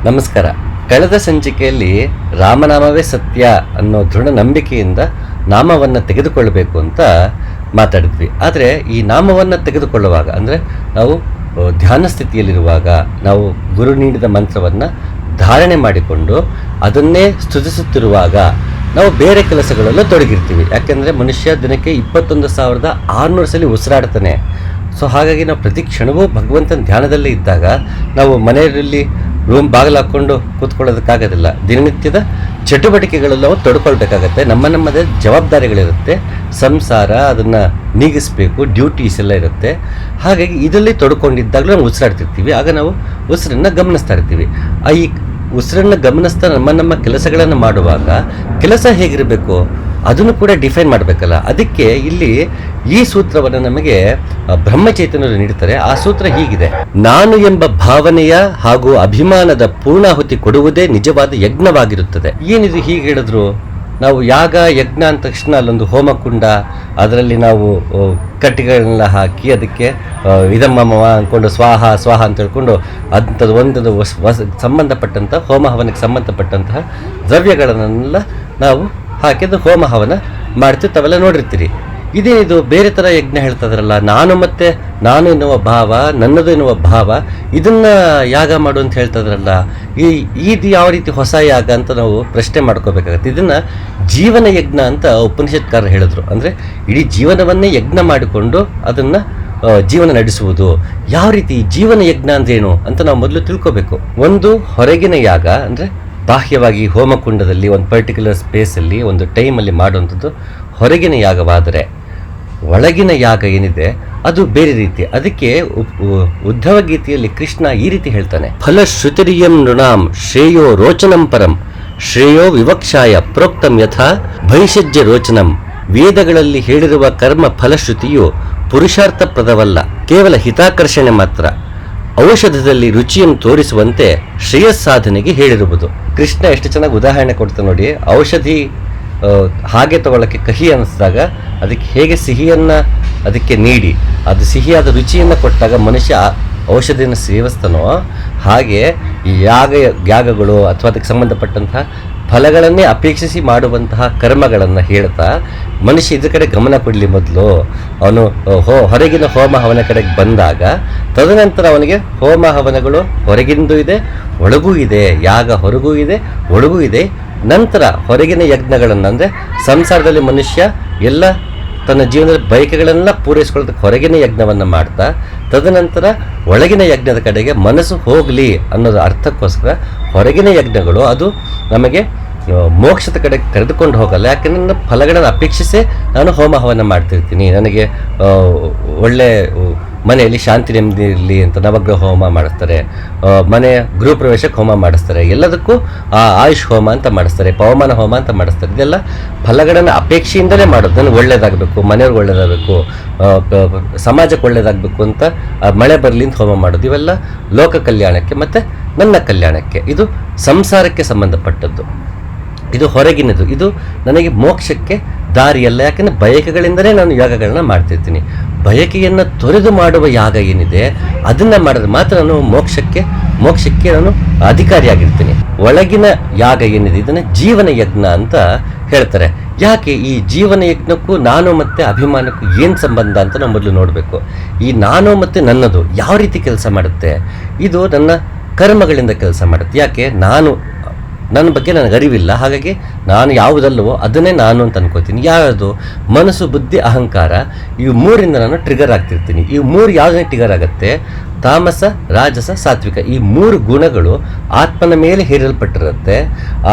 ನಮಸ್ಕಾರ. ಕಳೆದ ಸಂಚಿಕೆಯಲ್ಲಿ ರಾಮನಾಮವೇ ಸತ್ಯ ಅನ್ನೋ ದೃಢ ನಂಬಿಕೆಯಿಂದ ನಾಮವನ್ನು ತೆಗೆದುಕೊಳ್ಳಬೇಕು ಅಂತ ಮಾತಾಡಿದ್ವಿ. ಆದರೆ ಈ ನಾಮವನ್ನು ತೆಗೆದುಕೊಳ್ಳುವಾಗ ಅಂದರೆ ನಾವು ಧ್ಯಾನ ಸ್ಥಿತಿಯಲ್ಲಿರುವಾಗ ನಾವು ಗುರು ನೀಡಿದ ಮಂತ್ರವನ್ನು ಧಾರಣೆ ಮಾಡಿಕೊಂಡು ಅದನ್ನೇ ಸ್ತುತಿಸುತ್ತಿರುವಾಗ ನಾವು ಬೇರೆ ಕೆಲಸಗಳಲ್ಲೂ ತೊಡಗಿರ್ತೀವಿ. ಯಾಕೆಂದರೆ ಮನುಷ್ಯ ದಿನಕ್ಕೆ 21,600 ಸಲ ಉಸಿರಾಡ್ತಾನೆ. ಸೊ ಹಾಗಾಗಿ ನಾವು ಪ್ರತಿ ಕ್ಷಣವೂ ಭಗವಂತನ ಧ್ಯಾನದಲ್ಲೇ ಇದ್ದಾಗ ನಾವು ಮನೆಯಲ್ಲಿ ರೂಮ್ ಬಾಗಿಲು ಹಾಕ್ಕೊಂಡು ಕೂತ್ಕೊಳ್ಳೋದಕ್ಕಾಗೋದಿಲ್ಲ. ದಿನನಿತ್ಯದ ಚಟುವಟಿಕೆಗಳಲ್ಲಿ ನಾವು ತೊಡ್ಕೊಳ್ಬೇಕಾಗತ್ತೆ. ನಮ್ಮದೇ ಜವಾಬ್ದಾರಿಗಳಿರುತ್ತೆ. ಸಂಸಾರ ಅದನ್ನು ನೀಗಿಸಬೇಕು, ಡ್ಯೂಟೀಸ್ ಎಲ್ಲ ಇರುತ್ತೆ. ಹಾಗಾಗಿ ಇದರಲ್ಲಿ ತೊಡ್ಕೊಂಡಿದ್ದಾಗಲೂ ನಾವು ಉಸಿರಾಡ್ತಿರ್ತೀವಿ. ಆಗ ನಾವು ಉಸಿರನ್ನು ಗಮನಿಸ್ತಾ ಇರ್ತೀವಿ. ಈ ಉಸಿರನ್ನು ಗಮನಿಸ್ತಾ ನಮ್ಮ ಕೆಲಸಗಳನ್ನು ಮಾಡುವಾಗ ಕೆಲಸ ಹೇಗಿರಬೇಕು ಅದನ್ನು ಕೂಡ ಡಿಫೈನ್ ಮಾಡಬೇಕಲ್ಲ. ಅದಕ್ಕೆ ಇಲ್ಲಿ ಈ ಸೂತ್ರವನ್ನು ನಮಗೆ ಬ್ರಹ್ಮಚೈತನ್ಯರು ನೀಡುತ್ತಾರೆ. ಆ ಸೂತ್ರ ಹೀಗಿದೆ: ನಾನು ಎಂಬ ಭಾವನೆಯ ಹಾಗೂ ಅಭಿಮಾನದ ಪೂರ್ಣಾಹುತಿ ಕೊಡುವುದೇ ನಿಜವಾದ ಯಜ್ಞವಾಗಿರುತ್ತದೆ. ಏನಿದು ಹೀಗೆ ಹೇಳಿದ್ರು? ನಾವು ಯಾಗ ಯಜ್ಞ ಅಂದ ತಕ್ಷಣ ಅಲ್ಲೊಂದು ಹೋಮಕುಂಡ, ಅದರಲ್ಲಿ ನಾವು ಕಟ್ಟಿಗೆಗಳನ್ನೆಲ್ಲ ಹಾಕಿ ಅದಕ್ಕೆ ಇದಮ್ಮವ ಅಂದ್ಕೊಂಡು ಸ್ವಾಹ ಸ್ವಾಹ ಅಂತ ಹೇಳ್ಕೊಂಡು ಅಂಥದ್ದು ಒಂದು ಸಂಬಂಧಪಟ್ಟಂಥ ಹೋಮ ಹವನಕ್ಕೆ ಸಂಬಂಧಪಟ್ಟಂತಹ ದ್ರವ್ಯಗಳನ್ನೆಲ್ಲ ನಾವು ಹಾಕಿದ್ದು ಹೋಮ ಹವನ ಮಾಡ್ತೀವಿ. ತಾವೆಲ್ಲ ನೋಡಿರ್ತೀರಿ. ಇದೇನಿದು ಬೇರೆ ಥರ ಯಜ್ಞ ಹೇಳ್ತಾಯಿದ್ರಲ್ಲ, ನಾನು ಎನ್ನುವ ಭಾವ, ನನ್ನದು ಎನ್ನುವ ಭಾವ, ಇದನ್ನು ಯಾಗ ಮಾಡು ಅಂತ ಹೇಳ್ತಾಯಿದ್ರಲ್ಲ, ಇದು ಯಾವ ರೀತಿ ಹೊಸ ಯಾಗ ಅಂತ ನಾವು ಪ್ರಶ್ನೆ ಮಾಡ್ಕೋಬೇಕಾಗತ್ತೆ. ಇದನ್ನು ಜೀವನ ಯಜ್ಞ ಅಂತ ಉಪನಿಷತ್ಕಾರರು ಹೇಳಿದ್ರು. ಅಂದರೆ ಇಡೀ ಜೀವನವನ್ನೇ ಯಜ್ಞ ಮಾಡಿಕೊಂಡು ಅದನ್ನು ಜೀವನ ನಡೆಸುವುದು. ಯಾವ ರೀತಿ ಜೀವನ ಯಜ್ಞ ಅಂದ್ರೇನು ಅಂತ ನಾವು ಮೊದಲು ತಿಳ್ಕೋಬೇಕು. ಒಂದು ಹೊರಗಿನ ಯಾಗ ಅಂದರೆ ಬಾಹ್ಯವಾಗಿ ಹೋಮಕುಂಡದಲ್ಲಿ ಒಂದು ಪರ್ಟಿಕ್ಯುಲರ್ ಸ್ಪೇಸಲ್ಲಿ ಒಂದು ಟೈಮಲ್ಲಿ ಮಾಡುವಂಥದ್ದು ಹೊರಗಿನ ಯಾಗವಾದರೆ, ಒಳಗಿನ ಯಾಗ ಏನಿದೆ ಅದು ಬೇರೆ ರೀತಿ. ಅದಕ್ಕೆ ಉದ್ಧವ ಗೀತೆಯಲ್ಲಿ ಕೃಷ್ಣ ಈ ರೀತಿ ಹೇಳ್ತಾನೆ: ಫಲಶ್ರುತಿರಿಯಂ ನೃಣಾಂ ಶ್ರೇಯೋ ರೋಚನಂ ಪರಂ ಶ್ರೇಯೋ ವಿವಕ್ಷಾಯ ಪ್ರೋಕ್ತಂ ಯಥಾ ಭೈಷಜ್ಯ ರೋಚನಂ. ವೇದಗಳಲ್ಲಿ ಹೇಳಿರುವ ಕರ್ಮ ಫಲಶ್ರುತಿಯು ಪುರುಷಾರ್ಥಪ್ರದವಲ್ಲ, ಕೇವಲ ಹಿತಾಕರ್ಷಣೆ ಮಾತ್ರ. ಔಷಧದಲ್ಲಿ ರುಚಿಯನ್ನು ತೋರಿಸುವಂತೆ ಶ್ರೇಯಸ್ಸಾಧನೆಗೆ ಹೇಳಿರುವುದು. ಕೃಷ್ಣ ಎಷ್ಟು ಚೆನ್ನಾಗಿ ಉದಾಹರಣೆ ಕೊಡ್ತಾನೆ ನೋಡಿ. ಔಷಧಿ ಹಾಗೆ ತಗೊಳ್ಳೋಕ್ಕೆ ಕಹಿ ಅನ್ನಿಸಿದಾಗ ಅದಕ್ಕೆ ಹೇಗೆ ಸಿಹಿಯನ್ನು ಅದಕ್ಕೆ ನೀಡಿ ಅದು ಸಿಹಿಯಾದ ರುಚಿಯನ್ನು ಕೊಟ್ಟಾಗ ಮನುಷ್ಯ ಔಷಧಿಯನ್ನು ಸೇವಿಸ್ತಾನೋ, ಹಾಗೆ ಈ ಯಾಗಗಳು ಅಥವಾ ಅದಕ್ಕೆ ಸಂಬಂಧಪಟ್ಟಂತಹ ಫಲಗಳನ್ನೇ ಅಪೇಕ್ಷಿಸಿ ಮಾಡುವಂತಹ ಕರ್ಮಗಳನ್ನು ಹೇಳ್ತಾ ಮನುಷ್ಯ ಇದ್ರ ಕಡೆ ಗಮನ ಕೊಡಲಿ. ಮೊದಲು ಅವನು ಹೊರಗಿನ ಹೋಮ ಹವನ ಕಡೆಗೆ ಬಂದಾಗ ತದನಂತರ ಅವನಿಗೆ ಹೋಮ ಹವನಗಳು ಹೊರಗಿಂದು ಇದೆ, ಒಳಗೂ ಇದೆ. ಯಾಗ ಹೊರಗೂ ಇದೆ, ಒಳಗೂ ಇದೆ. ನಂತರ ಹೊರಗಿನ ಯಜ್ಞಗಳನ್ನು ಅಂದರೆ ಸಂಸಾರದಲ್ಲಿ ಮನುಷ್ಯ ಎಲ್ಲ ತನ್ನ ಜೀವನದ ಬಯಕೆಗಳನ್ನೆಲ್ಲ ಪೂರೈಸ್ಕೊಳ್ಳೋದಕ್ಕೆ ಹೊರಗಿನ ಯಜ್ಞವನ್ನು ಮಾಡ್ತಾ ತದನಂತರ ಒಳಗಿನ ಯಜ್ಞದ ಕಡೆಗೆ ಮನಸ್ಸು ಹೋಗಲಿ ಅನ್ನೋದು ಅರ್ಥಕ್ಕೋಸ್ಕರ ಹೊರಗಿನ ಯಜ್ಞಗಳು ಅದು ನಮಗೆ ಮೋಕ್ಷದ ಕಡೆ ಕರೆದುಕೊಂಡು ಹೋಗಲ್ಲ. ಯಾಕೆಂದರೆ ನನ್ನ ಫಲಗಳನ್ನು ಅಪೇಕ್ಷಿಸೇ ನಾನು ಹೋಮ ಹವನ ಮಾಡ್ತಿರ್ತೀನಿ. ನನಗೆ ಒಳ್ಳೆ ಮನೆಯಲ್ಲಿ ಶಾಂತಿ ನೆಮ್ಮದಿ ಇರಲಿ ಅಂತ ನವಗ್ರಹ ಹೋಮ ಮಾಡಿಸ್ತಾರೆ, ಮನೆ ಗೃಹ ಪ್ರವೇಶಕ್ಕೆ ಹೋಮ ಮಾಡಿಸ್ತಾರೆ, ಎಲ್ಲದಕ್ಕೂ ಆಯುಷ್ ಹೋಮ ಅಂತ ಮಾಡಿಸ್ತಾರೆ, ಪವಮಾನ ಹೋಮ ಅಂತ ಮಾಡಿಸ್ತಾರೆ. ಇದೆಲ್ಲ ಫಲಗಳನ್ನು ಅಪೇಕ್ಷೆಯಿಂದಲೇ ಮಾಡೋದು. ನನಗೆ ಒಳ್ಳೇದಾಗಬೇಕು, ಮನೆಯವ್ರಿಗೆ ಒಳ್ಳೇದಾಗಬೇಕು, ಸಮಾಜಕ್ಕೆ ಒಳ್ಳೇದಾಗಬೇಕು ಅಂತ ಮಳೆ ಬರಲಿ ಅಂತ ಹೋಮ ಮಾಡೋದು. ಇವೆಲ್ಲ ಲೋಕ ಕಲ್ಯಾಣಕ್ಕೆ ಮತ್ತು ನನ್ನ ಕಲ್ಯಾಣಕ್ಕೆ. ಇದು ಸಂಸಾರಕ್ಕೆ ಸಂಬಂಧಪಟ್ಟದ್ದು. ಇದು ಹೊರಗಿನದು. ಇದು ನನಗೆ ಮೋಕ್ಷಕ್ಕೆ ದಾರಿಯಲ್ಲ. ಯಾಕೆಂದರೆ ಬಯಕೆಗಳಿಂದಲೇ ನಾನು ಯಾಗಗಳನ್ನ ಮಾಡ್ತಿರ್ತೀನಿ. ಬಯಕೆಯನ್ನು ತೊರೆದು ಮಾಡುವ ಯಾಗ ಏನಿದೆ ಅದನ್ನು ಮಾಡಿದ್ರೆ ಮಾತ್ರ ನಾನು ಮೋಕ್ಷಕ್ಕೆ ನಾನು ಅಧಿಕಾರಿಯಾಗಿರ್ತೀನಿ. ಒಳಗಿನ ಯಾಗ ಏನಿದೆ ಇದನ್ನು ಜೀವನ ಯಜ್ಞ ಅಂತ ಹೇಳ್ತಾರೆ. ಯಾಕೆ ಈ ಜೀವನ ಯಜ್ಞಕ್ಕೂ ನಾನು ಮತ್ತು ಅಭಿಮಾನಕ್ಕೂ ಏನು ಸಂಬಂಧ ಅಂತ ನಾವು ಮೊದಲು ನೋಡಬೇಕು. ಈ ನಾನು ಮತ್ತು ನನ್ನದು ಯಾವ ರೀತಿ ಕೆಲಸ ಮಾಡುತ್ತೆ? ಇದು ನನ್ನ ಕರ್ಮಗಳಿಂದ ಕೆಲಸ ಮಾಡುತ್ತೆ. ಯಾಕೆ? ನನ್ನ ಬಗ್ಗೆ ನನಗೆ ಅರಿವಿಲ್ಲ, ಹಾಗಾಗಿ ನಾನು ಯಾವುದಲ್ಲವೋ ಅದನ್ನೇ ನಾನು ಅಂತ ಅನ್ಕೋತೀನಿ. ಯಾವುದು? ಮನಸ್ಸು, ಬುದ್ಧಿ, ಅಹಂಕಾರ. ಇವು ಮೂರಿಂದ ನಾನು ಟ್ರಿಗರ್ ಆಗ್ತಿರ್ತೀನಿ. ಈ ಮೂರು ಯಾವುದನ್ನೇ ಟ್ರಿಗರ್ ಆಗುತ್ತೆ? ತಾಮಸ, ರಾಜಸ, ಸಾತ್ವಿಕ. ಈ ಮೂರು ಗುಣಗಳು ಆತ್ಮನ ಮೇಲೆ ಹೇರಲ್ಪಟ್ಟಿರುತ್ತೆ.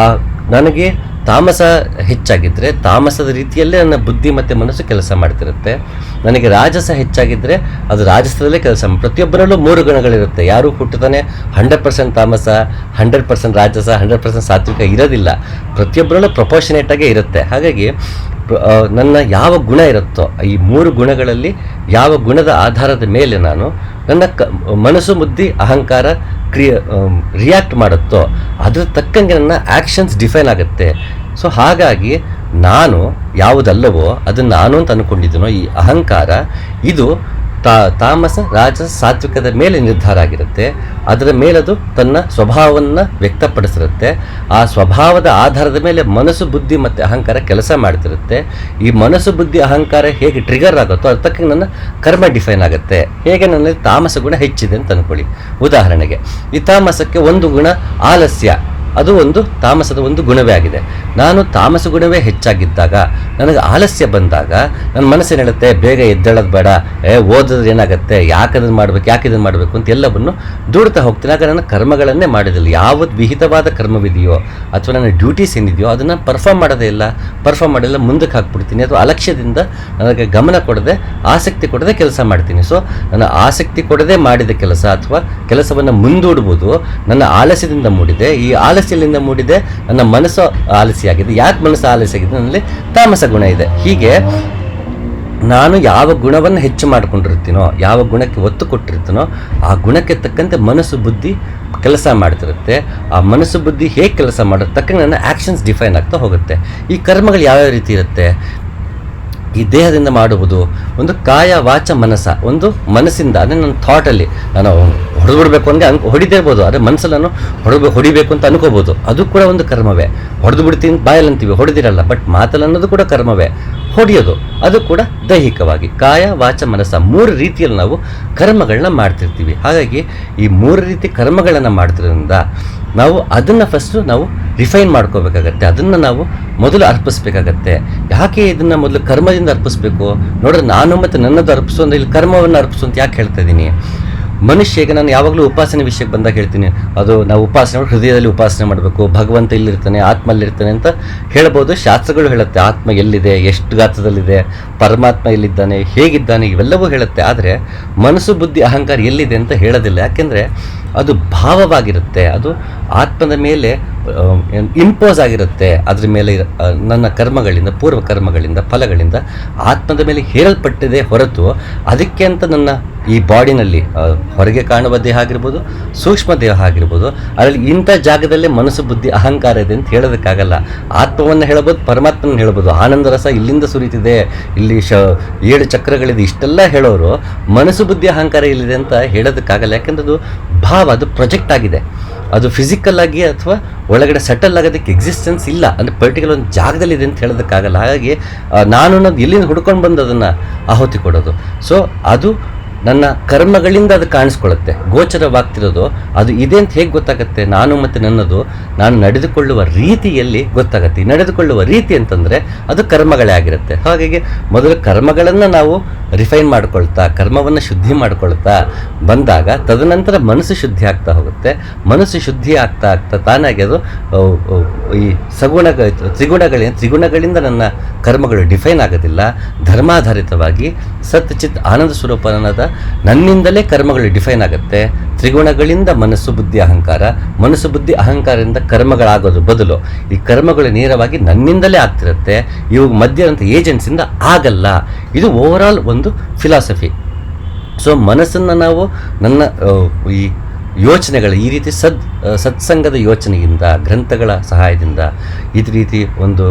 ನನಗೆ ತಾಮಸ ಹೆಚ್ಚಾಗಿದ್ದರೆ ತಾಮಸದ ರೀತಿಯಲ್ಲೇ ನನ್ನ ಬುದ್ಧಿ ಮತ್ತು ಮನಸ್ಸು ಕೆಲಸ ಮಾಡ್ತಿರುತ್ತೆ. ನನಗೆ ರಾಜಸ ಹೆಚ್ಚಾಗಿದ್ದರೆ ಅದು ರಾಜಸದಲ್ಲೇ ಕೆಲಸ ಪ್ರತಿಯೊಬ್ಬರಲ್ಲೂ ಮೂರು ಗುಣಗಳಿರುತ್ತೆ. ಯಾರೂ ಹುಟ್ಟುತ್ತಾನೆ 100% ತಾಮಸ, 100% ರಾಜಸ, 100% ಸಾತ್ವಿಕ ಇರೋದಿಲ್ಲ. ಪ್ರತಿಯೊಬ್ಬರಲ್ಲೂ ಪ್ರಪೋರ್ಷನೇಟಾಗೇ ಇರುತ್ತೆ. ಹಾಗಾಗಿ ನನ್ನ ಯಾವ ಗುಣ ಇರುತ್ತೋ ಈ ಮೂರು ಗುಣಗಳಲ್ಲಿ ಯಾವ ಗುಣದ ಆಧಾರದ ಮೇಲೆ ನಾನು ನನ್ನ ಮನಸ್ಸು, ಬುದ್ಧಿ, ಅಹಂಕಾರ ರಿಯಾಕ್ಟ್ ಮಾಡುತ್ತೋ ಅದ್ರ ತಕ್ಕಂಗೆ ನನ್ನ ಆ್ಯಕ್ಷನ್ಸ್ ಡಿಫೈನ್ ಆಗುತ್ತೆ. ಸೊ ಹಾಗಾಗಿ ನಾನು ಯಾವುದಲ್ಲವೋ ಅದನ್ನು ನಾನು ಅಂತ ಅಂದ್ಕೊಂಡಿದ್ದೀನೋ ಈ ಅಹಂಕಾರ ಇದು ತಾಮಸ ರಾಜಸ ಸಾತ್ವಿಕದ ಮೇಲೆ ನಿರ್ಧಾರ ಆಗಿರುತ್ತೆ. ಅದರ ಮೇಲದು ತನ್ನ ಸ್ವಭಾವವನ್ನು ವ್ಯಕ್ತಪಡಿಸಿರುತ್ತೆ. ಆ ಸ್ವಭಾವದ ಆಧಾರದ ಮೇಲೆ ಮನಸ್ಸು, ಬುದ್ಧಿ ಮತ್ತು ಅಹಂಕಾರ ಕೆಲಸ ಮಾಡ್ತಿರುತ್ತೆ. ಈ ಮನಸ್ಸು, ಬುದ್ಧಿ, ಅಹಂಕಾರ ಹೇಗೆ ಟ್ರಿಗರ್ ಆಗುತ್ತೋ ಅದ್ರ ತಕ್ಕ ನನ್ನ ಕರ್ಮ ಡಿಫೈನ್ ಆಗುತ್ತೆ. ಹೇಗೆ ನನ್ನಲ್ಲಿ ತಾಮಸ ಗುಣ ಹೆಚ್ಚಿದೆ ಅಂತ ಅಂದ್ಕೊಳ್ಳಿ. ಉದಾಹರಣೆಗೆ, ಈ ತಾಮಸಕ್ಕೆ ಒಂದು ಗುಣ ಆಲಸ್ಯ, ಅದು ಒಂದು ತಾಮಸದ ಒಂದು ಗುಣವೇ ಆಗಿದೆ. ನಾನು ತಾಮಸ ಗುಣವೇ ಹೆಚ್ಚಾಗಿದ್ದಾಗ, ನನಗೆ ಆಲಸ್ಯ ಬಂದಾಗ ನನ್ನ ಮನಸ್ಸೇನು ಹೇಳುತ್ತೆ, ಬೇಗ ಎದ್ದೇಳೋದು ಬೇಡ, ಓದಿದ್ರೆ ಏನಾಗುತ್ತೆ, ಯಾಕೆ ಇದನ್ನು ಮಾಡಬೇಕು ಅಂತ ಎಲ್ಲವನ್ನು ದೂಡ್ತಾ ಹೋಗ್ತೀನಿ. ಆಗ ನನ್ನ ಕರ್ಮಗಳನ್ನೇ ಮಾಡೋದಿಲ್ಲ. ಯಾವತ್ತು ವಿಹಿತವಾದ ಕರ್ಮವಿದೆಯೋ ಅಥವಾ ನನ್ನ ಡ್ಯೂಟೀಸ್ ಏನಿದೆಯೋ ಅದನ್ನು ಪರ್ಫಾರ್ಮ್ ಮಾಡಿಲ್ಲ ಮುಂದಕ್ಕೆ ಹಾಕ್ಬಿಡ್ತೀನಿ. ಅಥವಾ ಅಲಕ್ಷ್ಯದಿಂದ ನನಗೆ ಗಮನ ಕೊಡದೆ, ಆಸಕ್ತಿ ಕೊಡದೆ ಕೆಲಸ ಮಾಡ್ತೀನಿ. ಸೊ ನನ್ನ ಆಸಕ್ತಿ ಕೊಡದೆ ಮಾಡಿದ ಕೆಲಸ ಅಥವಾ ಕೆಲಸವನ್ನು ಮುಂದೂಡುವುದು ನನ್ನ ಆಲಸ್ಯದಿಂದ ಮೂಡಿದೆ. ಈ ಆಲಸ್ಯದಿಂದ ಮೂಡಿದೆ ನನ್ನ ಮನಸ್ಸು ಆಲಸ್ಯಾಗಿದೆ. ಯಾಕೆ ಮನಸ್ಸು ಆಲಸ್ಯಾಗಿದೆ? ನನ್ನಲ್ಲಿ ತಾಮಸ ಗುಣ ಇದೆ. ಹೀಗೆ ನಾನು ಯಾವ ಗುಣವನ್ನು ಹೆಚ್ಚು ಮಾಡ್ಕೊಂಡಿರ್ತೀನೋ, ಯಾವ ಗುಣಕ್ಕೆ ಒತ್ತು ಕೊಟ್ಟಿರ್ತೀನೋ ಆ ಗುಣಕ್ಕೆ ತಕ್ಕಂತೆ ಮನಸ್ಸು, ಬುದ್ಧಿ ಕೆಲಸ ಮಾಡ್ತಿರುತ್ತೆ. ಆ ಮನಸ್ಸು, ಬುದ್ಧಿ ಹೇಗೆ ಕೆಲಸ ಮಾಡೋದು ತಕ್ಕಂಗೆ ನನ್ನ ಆ್ಯಕ್ಷನ್ಸ್ ಡಿಫೈನ್ ಆಗ್ತಾ ಹೋಗುತ್ತೆ. ಈ ಕರ್ಮಗಳು ಯಾವ್ಯಾವ ರೀತಿ ಇರುತ್ತೆ? ಈ ದೇಹದಿಂದ ಮಾಡುವುದು ಒಂದು ಕಾಯ, ವಾಚ, ಮನಸ್ಸ. ಒಂದು ಮನಸ್ಸಿಂದ, ಅಂದರೆ ನನ್ನ ಥಾಟಲ್ಲಿ ನಾನು ಹೊಡೆದ್ಬಿಡ್ಬೇಕು ಅಂದರೆ ಹೊಡಿತಾ ಇರ್ಬೋದು, ಆದರೆ ಮನಸ್ಸಲ್ಲಿ ನಾನು ಹೊಡಿಬೇಕು ಅಂತ ಅನ್ಕೋಬೋದು, ಅದು ಕೂಡ ಒಂದು ಕರ್ಮವೇ. ಹೊಡೆದು ಬಿಡ್ತೀನಿ ಬಾಯಲ್ಲಿ ಅಂತೀವಿ, ಹೊಡೆದಿರಲ್ಲ. ಬಟ್ ಮಾತಲ್ಲಿ ಅನ್ನೋದು ಕೂಡ ಕರ್ಮವೇ. ಹೊಡೆಯೋದು ಅದು ಕೂಡ ದೈಹಿಕವಾಗಿ. ಕಾಯ, ವಾಚ, ಮನಸ್ಸ 3 ರೀತಿಯಲ್ಲಿ ನಾವು ಕರ್ಮಗಳನ್ನ ಮಾಡ್ತಿರ್ತೀವಿ. ಹಾಗಾಗಿ ಈ 3 ರೀತಿ ಕರ್ಮಗಳನ್ನು ಮಾಡ್ತಿರೋದ್ರಿಂದ ನಾವು ಅದನ್ನು ಫಸ್ಟು ನಾವು ರಿಫೈನ್ ಮಾಡ್ಕೋಬೇಕಾಗತ್ತೆ. ಅದನ್ನು ನಾವು ಮೊದಲು ಅರ್ಪಿಸ್ಬೇಕಾಗತ್ತೆ. ಯಾಕೆ ಇದನ್ನು ಮೊದಲು ಕರ್ಮದಿಂದ ಅರ್ಪಿಸ್ಬೇಕು? ನೋಡ್ರೆ, ನಾನು ಮತ್ತು ನನ್ನದು ಅರ್ಪಿಸು ಅಂದರೆ ಇಲ್ಲಿ ಕರ್ಮವನ್ನು ಅರ್ಪಿಸು ಅಂತ ಯಾಕೆ ಹೇಳ್ತಾ ಇದ್ದೀನಿ? ಮನುಷ್ಯಗೆ ನಾನು ಯಾವಾಗಲೂ ಉಪಾಸನೆ ವಿಷಯಕ್ಕೆ ಬಂದಾಗ ಹೇಳ್ತೀನಿ, ಅದು ನಾವು ಉಪಾಸನೆ ಹೃದಯದಲ್ಲಿ ಉಪಾಸನೆ ಮಾಡಬೇಕು, ಭಗವಂತ ಇಲ್ಲಿರ್ತಾನೆ, ಆತ್ಮಲ್ಲಿರ್ತಾನೆ ಅಂತ ಹೇಳ್ಬೋದು. ಶಾಸ್ತ್ರಗಳು ಹೇಳುತ್ತೆ ಆತ್ಮ ಎಲ್ಲಿದೆ, ಎಷ್ಟು ಗಾತ್ರದಲ್ಲಿದೆ, ಪರಮಾತ್ಮ ಎಲ್ಲಿದ್ದಾನೆ, ಹೇಗಿದ್ದಾನೆ, ಇವೆಲ್ಲವೂ ಹೇಳುತ್ತೆ. ಆದರೆ ಮನಸ್ಸು, ಬುದ್ಧಿ, ಅಹಂಕಾರ ಎಲ್ಲಿದೆ ಅಂತ ಹೇಳೋದಿಲ್ಲ. ಯಾಕೆಂದರೆ ಅದು ಭಾವವಾಗಿರುತ್ತೆ. ಅದು ಆತ್ಮದ ಮೇಲೆ ಇಂಪೋಸ್ ಆಗಿರುತ್ತೆ. ಅದ್ರ ಮೇಲೆ ನನ್ನ ಕರ್ಮಗಳಿಂದ, ಪೂರ್ವ ಕರ್ಮಗಳಿಂದ, ಫಲಗಳಿಂದ ಆತ್ಮದ ಮೇಲೆ ಹೇರಲ್ಪಟ್ಟಿದೆ ಹೊರತು ಅದಕ್ಕೆ ಅಂತ ನನ್ನ ಈ ಬಾಡಿನಲ್ಲಿ ಹೊರಗೆ ಕಾಣುವ ದೇಹ ಆಗಿರ್ಬೋದು, ಸೂಕ್ಷ್ಮ ದೇಹ ಆಗಿರ್ಬೋದು, ಅದರಲ್ಲಿ ಇಂಥ ಜಾಗದಲ್ಲೇ ಮನಸ್ಸು, ಬುದ್ಧಿ, ಅಹಂಕಾರ ಇದೆ ಅಂತ ಹೇಳೋದಕ್ಕಾಗಲ್ಲ. ಆತ್ಮವನ್ನು ಹೇಳ್ಬೋದು, ಪರಮಾತ್ಮನ ಹೇಳ್ಬೋದು. ಆನಂದ ರಸ ಇಲ್ಲಿಂದ ಸುರಿತಿದೆ, ಇಲ್ಲಿ 7 ಚಕ್ರಗಳಿದೆ, ಇಷ್ಟೆಲ್ಲ ಹೇಳೋರು ಮನಸ್ಸು, ಬುದ್ಧಿ, ಅಹಂಕಾರ ಇಲ್ಲಿದೆ ಅಂತ ಹೇಳೋದಕ್ಕಾಗಲ್ಲ. ಯಾಕೆಂದ್ರೆ ಅದು ಭಾವ, ಅದು ಪ್ರೊಜೆಕ್ಟ್ ಆಗಿದೆ. ಅದು ಫಿಸಿಕಲ್ ಆಗಿ ಅಥವಾ ಒಳಗಡೆ ಸೆಟಲ್ ಆಗೋದಕ್ಕೆ ಎಕ್ಸಿಸ್ಟೆನ್ಸ್ ಇಲ್ಲ. ಅಂದರೆ ಪರ್ಟಿಕ್ಯುಲರ್ ಒಂದು ಜಾಗದಲ್ಲಿದೆ ಅಂತ ಹೇಳೋದಕ್ಕಾಗಲ್ಲ. ಹಾಗಾಗಿ ನಾನು ಅನ್ನೋದು ಎಲ್ಲಿಂದ ಹುಡ್ಕೊಂಡು ಬಂದು ಅದನ್ನು ಆಹುತಿ ಕೊಡೋದು. ಸೊ ಅದು ನನ್ನ ಕರ್ಮಗಳಿಂದ ಅದು ಕಾಣಿಸ್ಕೊಳ್ಳುತ್ತೆ, ಗೋಚರವಾಗ್ತಿರೋದು ಅದು ಇದೆ ಅಂತ ಹೇಗೆ ಗೊತ್ತಾಗುತ್ತೆ? ನಾನು ಮತ್ತು ನನ್ನದು ನಾನು ನಡೆದುಕೊಳ್ಳುವ ರೀತಿಯಲ್ಲಿ ಗೊತ್ತಾಗುತ್ತೆ. ಈ ನಡೆದುಕೊಳ್ಳುವ ರೀತಿ ಅಂತಂದರೆ ಅದು ಕರ್ಮಗಳೇ ಆಗಿರುತ್ತೆ. ಹಾಗಾಗಿ ಮೊದಲು ಕರ್ಮಗಳನ್ನು ನಾವು ರಿಫೈನ್ ಮಾಡ್ಕೊಳ್ತಾ, ಕರ್ಮವನ್ನು ಶುದ್ಧಿ ಮಾಡ್ಕೊಳ್ತಾ ಬಂದಾಗ ತದನಂತರ ಮನಸ್ಸು ಶುದ್ಧಿ ಆಗ್ತಾ ಹೋಗುತ್ತೆ. ಮನಸ್ಸು ಶುದ್ಧಿ ಆಗ್ತಾ ಆಗ್ತಾ ತಾನಾಗಿ ಅದು ಈ ತ್ರಿಗುಣಗಳಿಂದ ನನ್ನ ಕರ್ಮಗಳು ಡಿಫೈನ್ ಆಗೋದಿಲ್ಲ. ಧರ್ಮಾಧಾರಿತವಾಗಿ ಸತ್ ಚಿತ್ ಆನಂದ ಸ್ವರೂಪನಾದ ನನ್ನಿಂದಲೇ ಕರ್ಮಗಳು ಡಿಫೈನ್ ಆಗುತ್ತೆ. ತ್ರಿಗುಣಗಳಿಂದ ಮನಸ್ಸು, ಬುದ್ಧಿ, ಅಹಂಕಾರ, ಮನಸ್ಸು, ಬುದ್ಧಿ, ಅಹಂಕಾರದಿಂದ ಕರ್ಮಗಳಾಗೋದು ಬದಲು ಈ ಕರ್ಮಗಳು ನೇರವಾಗಿ ನನ್ನಿಂದಲೇ ಆಗ್ತಿರುತ್ತೆ. ಇವಾಗ ಮಧ್ಯಂತ ಏಜೆಂಟ್ಸಿಂದ ಆಗಲ್ಲ. ಇದು ಓವರಾಲ್ ಒಂದು ಫಿಲಾಸಫಿ. ಸೊ ಮನಸ್ಸನ್ನು ನಾವು ನನ್ನ ಈ ಯೋಚನೆಗಳು ಈ ರೀತಿ ಸತ್ಸಂಗದ ಯೋಚನೆಯಿಂದ, ಗ್ರಂಥಗಳ ಸಹಾಯದಿಂದ, ಇದೇ ರೀತಿ ಒಂದು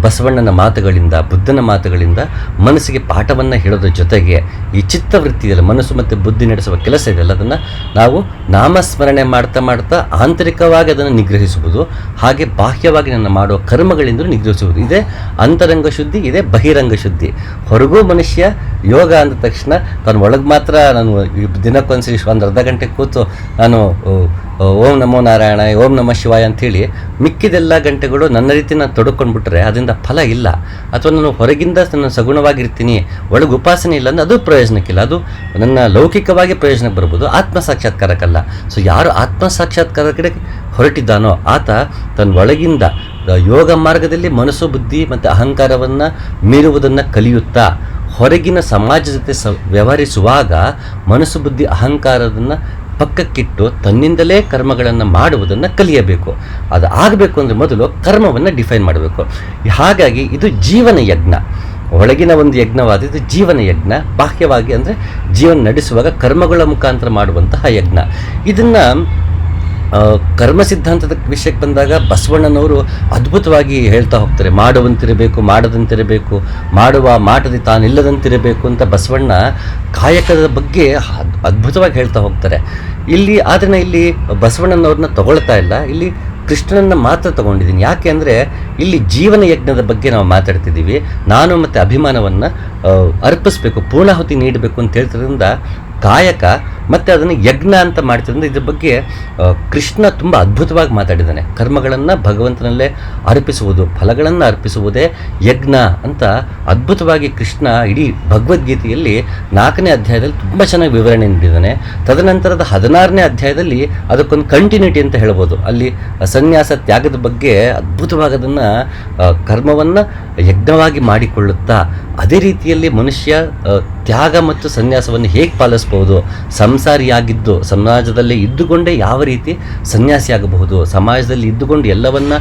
ಬಸವಣ್ಣನ ಮಾತುಗಳಿಂದ, ಬುದ್ಧನ ಮಾತುಗಳಿಂದ ಮನಸ್ಸಿಗೆ ಪಾಠವನ್ನು ಹೇಳೋದ್ರ ಜೊತೆಗೆ ಈ ಚಿತ್ತವೃತ್ತಿಯಲ್ಲಿ ಮನಸ್ಸು ಮತ್ತು ಬುದ್ಧಿ ನಡೆಸುವ ಕೆಲಸ ಇದೆಯಲ್ಲ, ಅದನ್ನು ನಾವು ನಾಮಸ್ಮರಣೆ ಮಾಡ್ತಾ ಮಾಡ್ತಾ ಆಂತರಿಕವಾಗಿ ಅದನ್ನು ನಿಗ್ರಹಿಸುವುದು, ಹಾಗೆ ಬಾಹ್ಯವಾಗಿ ನನ್ನ ಮಾಡುವ ಕರ್ಮಗಳಿಂದ ನಿಗ್ರಹಿಸುವುದು. ಇದೇ ಅಂತರಂಗ ಶುದ್ಧಿ, ಇದೇ ಬಹಿರಂಗ ಶುದ್ಧಿ. ಹೊರಗೂ ಮನುಷ್ಯ ಯೋಗ ಅಂದ ತಕ್ಷಣ ತಾನು ಒಳಗೆ ಮಾತ್ರ ನಾನು ದಿನಕ್ಕೊಂದ್ಸರಿ ಒಂದು ಅರ್ಧ ಗಂಟೆ ಕೂತು ನಾನು ಓಂ ನಮೋ ನಾರಾಯಣ, ಓಂ ನಮಃ ಶಿವಾಯ ಅಂಥೇಳಿ ಮಿಕ್ಕಿದೆಲ್ಲ ಗಂಟೆಗಳು ನನ್ನ ರೀತಿ ನಾನು ತೊಡ್ಕೊಂಡ್ಬಿಟ್ರೆ ಅದರಿಂದ ಫಲ ಇಲ್ಲ. ಅಥವಾ ನಾನು ಹೊರಗಿಂದ ನಾನು ಸಗುಣವಾಗಿರ್ತೀನಿ, ಒಳಗೆ ಉಪಾಸನೆ ಇಲ್ಲ ಅಂದರೆ ಅದು ಪ್ರಯೋಜನಕ್ಕಿಲ್ಲ. ಅದು ನನ್ನ ಲೌಕಿಕವಾಗಿ ಪ್ರಯೋಜನಕ್ಕೆ ಬರ್ಬೋದು, ಆತ್ಮ ಸಾಕ್ಷಾತ್ಕಾರಕ್ಕಲ್ಲ. ಸೊ ಯಾರು ಆತ್ಮ ಸಾಕ್ಷಾತ್ಕಾರ ಕಡೆ ಹೊರಟಿದ್ದಾನೋ ಆತ ತನ್ನ ಒಳಗಿಂದ ಯೋಗ ಮಾರ್ಗದಲ್ಲಿ ಮನಸ್ಸು, ಬುದ್ಧಿ ಮತ್ತು ಅಹಂಕಾರವನ್ನು ಮೀರುವುದನ್ನು ಕಲಿಯುತ್ತಾ ಹೊರಗಿನ ಸಮಾಜ ಜೊತೆ ವ್ಯವಹರಿಸುವಾಗ ಮನಸ್ಸು, ಬುದ್ಧಿ, ಅಹಂಕಾರದನ್ನು ಪಕ್ಕಕ್ಕಿಟ್ಟು ತನ್ನಿಂದಲೇ ಕರ್ಮಗಳನ್ನು ಮಾಡುವುದನ್ನು ಕಲಿಯಬೇಕು. ಅದು ಆಗಬೇಕು ಅಂದರೆ ಮೊದಲು ಕರ್ಮವನ್ನು ಡಿಫೈನ್ ಮಾಡಬೇಕು. ಹಾಗಾಗಿ ಇದು ಜೀವನ ಯಜ್ಞ, ಒಳಗಿನ ಒಂದು ಯಜ್ಞವಾದ ಇದು ಜೀವನ ಯಜ್ಞ. ಬಾಹ್ಯವಾಗಿ ಅಂದರೆ ಜೀವನ ನಡೆಸುವಾಗ ಕರ್ಮಗಳ ಮುಖಾಂತರ ಮಾಡುವಂತಹ ಯಜ್ಞ. ಇದನ್ನು ಕರ್ಮ ಸಿದ್ಧಾಂತದ ವಿಷಯಕ್ಕೆ ಬಂದಾಗ ಬಸವಣ್ಣನವರು ಅದ್ಭುತವಾಗಿ ಹೇಳ್ತಾ ಹೋಗ್ತಾರೆ. ಮಾಡುವಂತಿರಬೇಕು, ಮಾಡದಂತಿರಬೇಕು, ಮಾಡುವ ಮಾಟದಿ ತಾನಿಲ್ಲದಂತಿರಬೇಕು ಅಂತ ಬಸವಣ್ಣ ಕಾಯಕದ ಬಗ್ಗೆ ಅದ್ಭುತವಾಗಿ ಹೇಳ್ತಾ ಹೋಗ್ತಾರೆ. ಆದರೆ ಇಲ್ಲಿ ಬಸವಣ್ಣನವ್ರನ್ನ ತಗೊಳ್ತಾ ಇಲ್ಲ, ಇಲ್ಲಿ ಕೃಷ್ಣನನ್ನು ಮಾತ್ರ ತಗೊಂಡಿದ್ದೀನಿ. ಯಾಕೆ ಅಂದರೆ ಇಲ್ಲಿ ಜೀವನ ಯಜ್ಞದ ಬಗ್ಗೆ ನಾವು ಮಾತಾಡ್ತಿದ್ದೀವಿ. ನಾನು ಮತ್ತು ಅಭಿಮಾನವನ್ನು ಅರ್ಪಿಸ್ಬೇಕು, ಪೂರ್ಣಾಹುತಿ ನೀಡಬೇಕು ಅಂತ ಹೇಳ್ತಿರೋದ್ರಿಂದ ಕಾಯಕ ಮತ್ತು ಅದನ್ನು ಯಜ್ಞ ಅಂತ ಮಾಡ್ತಿರೋದ್ರಿಂದ ಇದ್ರ ಬಗ್ಗೆ ಕೃಷ್ಣ ತುಂಬ ಅದ್ಭುತವಾಗಿ ಮಾತಾಡಿದ್ದಾನೆ. ಕರ್ಮಗಳನ್ನು ಭಗವಂತನಲ್ಲೇ ಅರ್ಪಿಸುವುದು, ಫಲಗಳನ್ನು ಅರ್ಪಿಸುವುದೇ ಯಜ್ಞ ಅಂತ ಅದ್ಭುತವಾಗಿ ಕೃಷ್ಣ ಇಡೀ ಭಗವದ್ಗೀತೆಯಲ್ಲಿ 4ನೇ ಅಧ್ಯಾಯದಲ್ಲಿ ತುಂಬ ಚೆನ್ನಾಗಿ ವಿವರಣೆ ನೀಡಿದ್ದಾನೆ. ತದನಂತರದ 16ನೇ ಅಧ್ಯಾಯದಲ್ಲಿ ಅದಕ್ಕೊಂದು ಕಂಟಿನ್ಯೂಟಿ ಅಂತ ಹೇಳ್ಬೋದು. ಅಲ್ಲಿ ಸನ್ಯಾಸ ತ್ಯಾಗದ ಬಗ್ಗೆ ಅದ್ಭುತವಾಗಿ ಅದನ್ನು ಕರ್ಮವನ್ನು ಯಜ್ಞವಾಗಿ ಮಾಡಿಕೊಳ್ಳುತ್ತಾ ಅದೇ ರೀತಿಯಲ್ಲಿ ಮನುಷ್ಯ ತ್ಯಾಗ ಮತ್ತು ಸನ್ಯಾಸವನ್ನು ಹೇಗೆ ಪಾಲಿಸ್ಬೋದು, ಸಂಸಾರಿಯಾಗಿದ್ದು ಸಮಾಜದಲ್ಲಿ ಇದ್ದುಕೊಂಡೇ ಯಾವ ರೀತಿ ಸನ್ಯಾಸಿಯಾಗಬಹುದು, ಸಮಾಜದಲ್ಲಿ ಇದ್ದುಕೊಂಡು ಎಲ್ಲವನ್ನ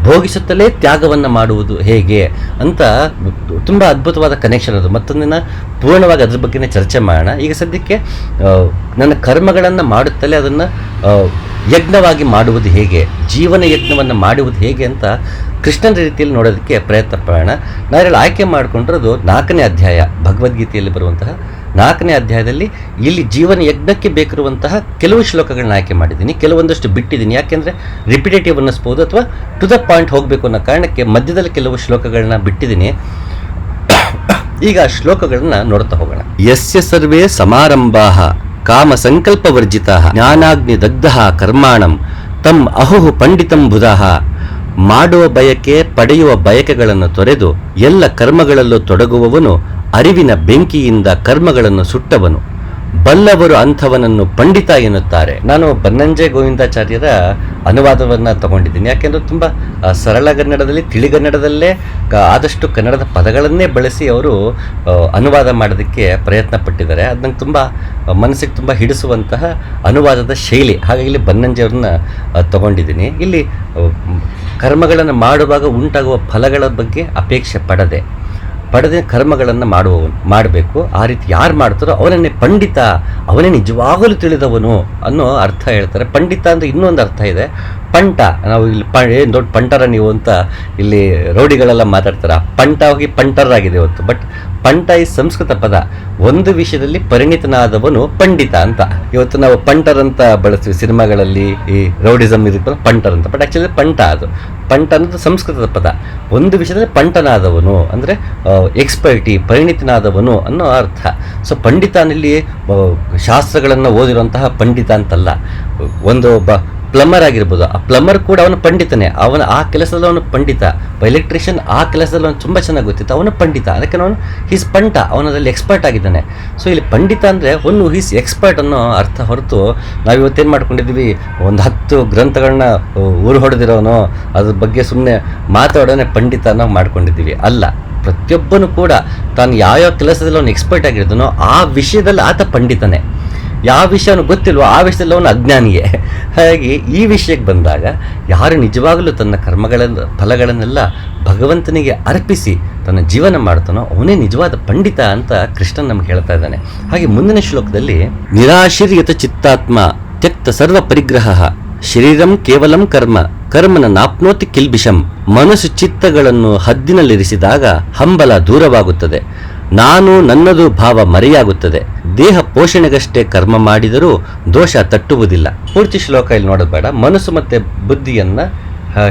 ಭೋಗಿಸುತ್ತಲೇ ತ್ಯಾಗವನ್ನು ಮಾಡುವುದು ಹೇಗೆ ಅಂತ ತುಂಬ ಅದ್ಭುತವಾದ ಕನೆಕ್ಷನ್ ಅದು. ಮತ್ತೊಂದಿನ ಪೂರ್ಣವಾಗಿ ಅದ್ರ ಬಗ್ಗೆನೇ ಚರ್ಚೆ ಮಾಡೋಣ. ಈಗ ಸದ್ಯಕ್ಕೆ ನನ್ನ ಕರ್ಮಗಳನ್ನು ಮಾಡುತ್ತಲೇ ಅದನ್ನು ಯಜ್ಞವಾಗಿ ಮಾಡುವುದು ಹೇಗೆ, ಜೀವನ ಯಜ್ಞವನ್ನು ಮಾಡುವುದು ಹೇಗೆ ಅಂತ ಕೃಷ್ಣನ ರೀತಿಯಲ್ಲಿ ನೋಡೋದಕ್ಕೆ ಪ್ರಯತ್ನ ಪಡೋಣ. ನಾವೆಲ್ಲ ಆಯ್ಕೆ ಮಾಡಿಕೊಂಡಿರೋದು 4ನೇ ಅಧ್ಯಾಯ, ಭಗವದ್ಗೀತೆಯಲ್ಲಿ ಬರುವಂತಹ 4ನೇ ಅಧ್ಯಾಯದಲ್ಲಿ ಇಲ್ಲಿ ಜೀವನ ಯಜ್ಞಕ್ಕೆ ಬೇಕಿರುವಂತಹ ಕೆಲವು ಶ್ಲೋಕಗಳನ್ನ ಆಯ್ಕೆ ಮಾಡಿದ್ದೀನಿ, ಕೆಲವೊಂದಷ್ಟು ಬಿಟ್ಟಿದ್ದೀನಿ. ಯಾಕೆಂದರೆ ರಿಪಿಟೇಟಿವ್ ಅನ್ನಿಸ್ಬೋದು ಅಥವಾ ಟು ದ ಪಾಯಿಂಟ್ ಹೋಗಬೇಕು ಅನ್ನೋ ಕಾರಣಕ್ಕೆ ಮಧ್ಯದಲ್ಲಿ ಕೆಲವು ಶ್ಲೋಕಗಳನ್ನ ಬಿಟ್ಟಿದ್ದೀನಿ. ಈಗ ಆ ಶ್ಲೋಕಗಳನ್ನ ನೋಡ್ತಾ ಹೋಗೋಣ. ಯಸ್ಯ ಸರ್ವೇ ಸಮಾರಂಭಾಃ ಕಾಮ ಸಂಕಲ್ಪವರ್ಜಿತಾಃ ಜ್ಞಾನಾಗ್ನಿ ದಗ್ಧಃ ಕರ್ಮಾಣಂ ತಂ ಅಹುಃ ಪಂಡಿತಂ ಬುಧಃ. ಮಾಡುವ ಬಯಕೆ ಪಡೆಯುವ ಬಯಕೆಗಳನ್ನು ತೊರೆದು ಎಲ್ಲ ಕರ್ಮಗಳಲ್ಲೂ ತೊಡಗುವವನು ಅರಿವಿನ ಬೆಂಕಿಯಿಂದ ಕರ್ಮಗಳನ್ನು ಸುಟ್ಟವನು. ಬಲ್ಲವರು ಅಂಥವನನ್ನು ಪಂಡಿತ ಎನ್ನುತ್ತಾರೆ. ನಾನು ಬನ್ನಂಜೆ ಗೋವಿಂದಾಚಾರ್ಯರ ಅನುವಾದವನ್ನು ತಗೊಂಡಿದ್ದೀನಿ. ಯಾಕೆಂದರೆ ತುಂಬ ಸರಳ ಕನ್ನಡದಲ್ಲಿ, ತಿಳಿಗನ್ನಡದಲ್ಲೇ ಆದಷ್ಟು ಕನ್ನಡದ ಪದಗಳನ್ನೇ ಬಳಸಿ ಅವರು ಅನುವಾದ ಮಾಡೋದಕ್ಕೆ ಪ್ರಯತ್ನ ಪಟ್ಟಿದ್ದಾರೆ. ಅದು ನಂಗೆ ತುಂಬ ಮನಸ್ಸಿಗೆ ತುಂಬ ಹಿಡಿಸುವಂತಹ ಅನುವಾದದ ಶೈಲಿ. ಹಾಗಾಗಿ ಇಲ್ಲಿ ಬನ್ನಂಜೆ ಅವ್ರನ್ನ ತಗೊಂಡಿದ್ದೀನಿ. ಇಲ್ಲಿ ಕರ್ಮಗಳನ್ನು ಮಾಡುವಾಗ ಉಂಟಾಗುವ ಫಲಗಳ ಬಗ್ಗೆ ಅಪೇಕ್ಷೆ ಪಡದೆ ಕರ್ಮಗಳನ್ನು ಮಾಡಬೇಕು. ಆ ರೀತಿ ಯಾರು ಮಾಡ್ತಾರೋ ಅವನನ್ನೇ ಪಂಡಿತ, ಅವನೇ ನಿಜವಾಗಲೂ ತಿಳಿದವನು ಅನ್ನೋ ಅರ್ಥ ಹೇಳ್ತಾರೆ. ಪಂಡಿತ ಅಂದರೆ ಇನ್ನೊಂದು ಅರ್ಥ ಇದೆ, ಪಂಟ. ನಾವು ಇಲ್ಲಿ ಏನು ದೊಡ್ಡ ಪಂಟರ ನೀವು ಅಂತ ಇಲ್ಲಿ ರೌಡಿಗಳೆಲ್ಲ ಮಾತಾಡ್ತಾರೆ. ಪಂಟ ಹೋಗಿ ಪಂಟರಾಗಿದೆ ಇವತ್ತು. ಬಟ್ ಪಂಟ ಈ ಸಂಸ್ಕೃತ ಪದ. ಒಂದು ವಿಷಯದಲ್ಲಿ ಪರಿಣಿತನಾದವನು ಪಂಡಿತ ಅಂತ. ಇವತ್ತು ನಾವು ಪಂಟರ್ ಅಂತ ಬಳಸ್ತೀವಿ ಸಿನಿಮಾಗಳಲ್ಲಿ, ಈ ರೌಡಿಸಮ್ ಇದಕ್ಕೆ ಪಂಟರ್ ಅಂತ. ಬಟ್ ಆ್ಯಕ್ಚುಲಿ ಪಂಟ ಅದು. ಪಂಟ ಅನ್ನೋದು ಸಂಸ್ಕೃತದ ಪದ. ಒಂದು ವಿಷಯದಲ್ಲಿ ಪಂಟನಾದವನು ಅಂದರೆ ಎಕ್ಸ್ಪರ್ಟಿ, ಪರಿಣಿತನಾದವನು ಅನ್ನೋ ಅರ್ಥ. ಸೊ ಪಂಡಿತನಲ್ಲಿ ಶಾಸ್ತ್ರಗಳನ್ನು ಓದಿರುವಂತಹ ಪಂಡಿತ ಅಂತಲ್ಲ. ಒಬ್ಬ ಪ್ಲಂಬರ್ ಆಗಿರ್ಬೋದು, ಆ ಪ್ಲಂಬರ್ ಕೂಡ ಅವನು ಪಂಡಿತನೇ. ಆ ಕೆಲಸದಲ್ಲಿ ಅವನು ಪಂಡಿತ. ಎಲೆಕ್ಟ್ರಿಷಿಯನ್ ಆ ಕೆಲಸದಲ್ಲಿ ಅವನು ತುಂಬ ಚೆನ್ನಾಗಿ ಗೊತ್ತಿತ್ತು, ಅವನು ಪಂಡಿತ. ಅದಕ್ಕೆ ಅವನು ಹೀಸ್ ಪಂಟ, ಅವನದಲ್ಲಿ ಎಕ್ಸ್ಪರ್ಟ್ ಆಗಿದ್ದಾನೆ. ಸೊ ಇಲ್ಲಿ ಪಂಡಿತ ಅಂದರೆ ಒಂದು ಹೀಸ್ ಎಕ್ಸ್ಪರ್ಟ್ ಅನ್ನೋ ಅರ್ಥ ಹೊರತು ನಾವು ಇವತ್ತೇನು ಮಾಡ್ಕೊಂಡಿದ್ದೀವಿ, ಒಂದು 10 ಗ್ರಂಥಗಳನ್ನ ಊರು ಹೊಡೆದಿರೋನೋ ಅದ್ರ ಬಗ್ಗೆ ಸುಮ್ಮನೆ ಮಾತಾಡೋನೇ ಪಂಡಿತ ಅನ್ನೋ ಮಾಡ್ಕೊಂಡಿದ್ದೀವಿ. ಅಲ್ಲ, ಪ್ರತಿಯೊಬ್ಬನು ಕೂಡ ತಾನು ಯಾವ್ಯಾವ ಕೆಲಸದಲ್ಲಿ ಅವನು ಎಕ್ಸ್ಪರ್ಟ್ ಆಗಿರ್ತಾನೋ ಆ ವಿಷಯದಲ್ಲಿ ಆತ ಪಂಡಿತನೇ. ಯಾವ ವಿಷಯ ಅವನು ಗೊತ್ತಿಲ್ವೋ ಆ ವಿಷಯದಲ್ಲಿ ಅವನು ಅಜ್ಞಾನಿಯೇ. ಹಾಗಾಗಿ ಈ ವಿಷಯಕ್ಕೆ ಬಂದಾಗ ಯಾರು ನಿಜವಾಗಲೂ ತನ್ನ ಫಲಗಳನ್ನೆಲ್ಲ ಭಗವಂತನಿಗೆ ಅರ್ಪಿಸಿ ತನ್ನ ಜೀವನ ಮಾಡ್ತಾನೋ ಅವನೇ ನಿಜವಾದ ಪಂಡಿತ ಅಂತ ಕೃಷ್ಣನ್ ನಮ್ಗೆ ಹೇಳ್ತಾ ಇದ್ದಾನೆ. ಹಾಗೆ ಮುಂದಿನ ಶ್ಲೋಕದಲ್ಲಿ ನಿರಾಶೀರ್ಯತ ಚಿತ್ತಾತ್ಮ ತ್ಯಕ್ತ ಸರ್ವ ಪರಿಗ್ರಹ ಶರೀರಂ ಕೇವಲಂ ಕರ್ಮ ಕರ್ಮನ ನಾಪ್ನೋತಿ ಕಿಲ್ಬಿಷಂ. ಮನಸ್ಸು ಚಿತ್ತಗಳನ್ನು ಹದ್ದಿನಲ್ಲಿರಿಸಿದಾಗ ಹಂಬಲ ದೂರವಾಗುತ್ತದೆ, ನಾನು ನನ್ನದು ಭಾವ ಮರೆಯಾಗುತ್ತದೆ. ದೇಹ ಪೋಷಣೆಗಷ್ಟೇ ಕರ್ಮ ಮಾಡಿದರೂ ದೋಷ ತಟ್ಟುವುದಿಲ್ಲ. ಪೂರ್ತಿ ಶ್ಲೋಕ ಇಲ್ಲಿ ನೋಡೋದು ಬೇಡ. ಮನಸ್ಸು ಮತ್ತು ಬುದ್ಧಿಯನ್ನ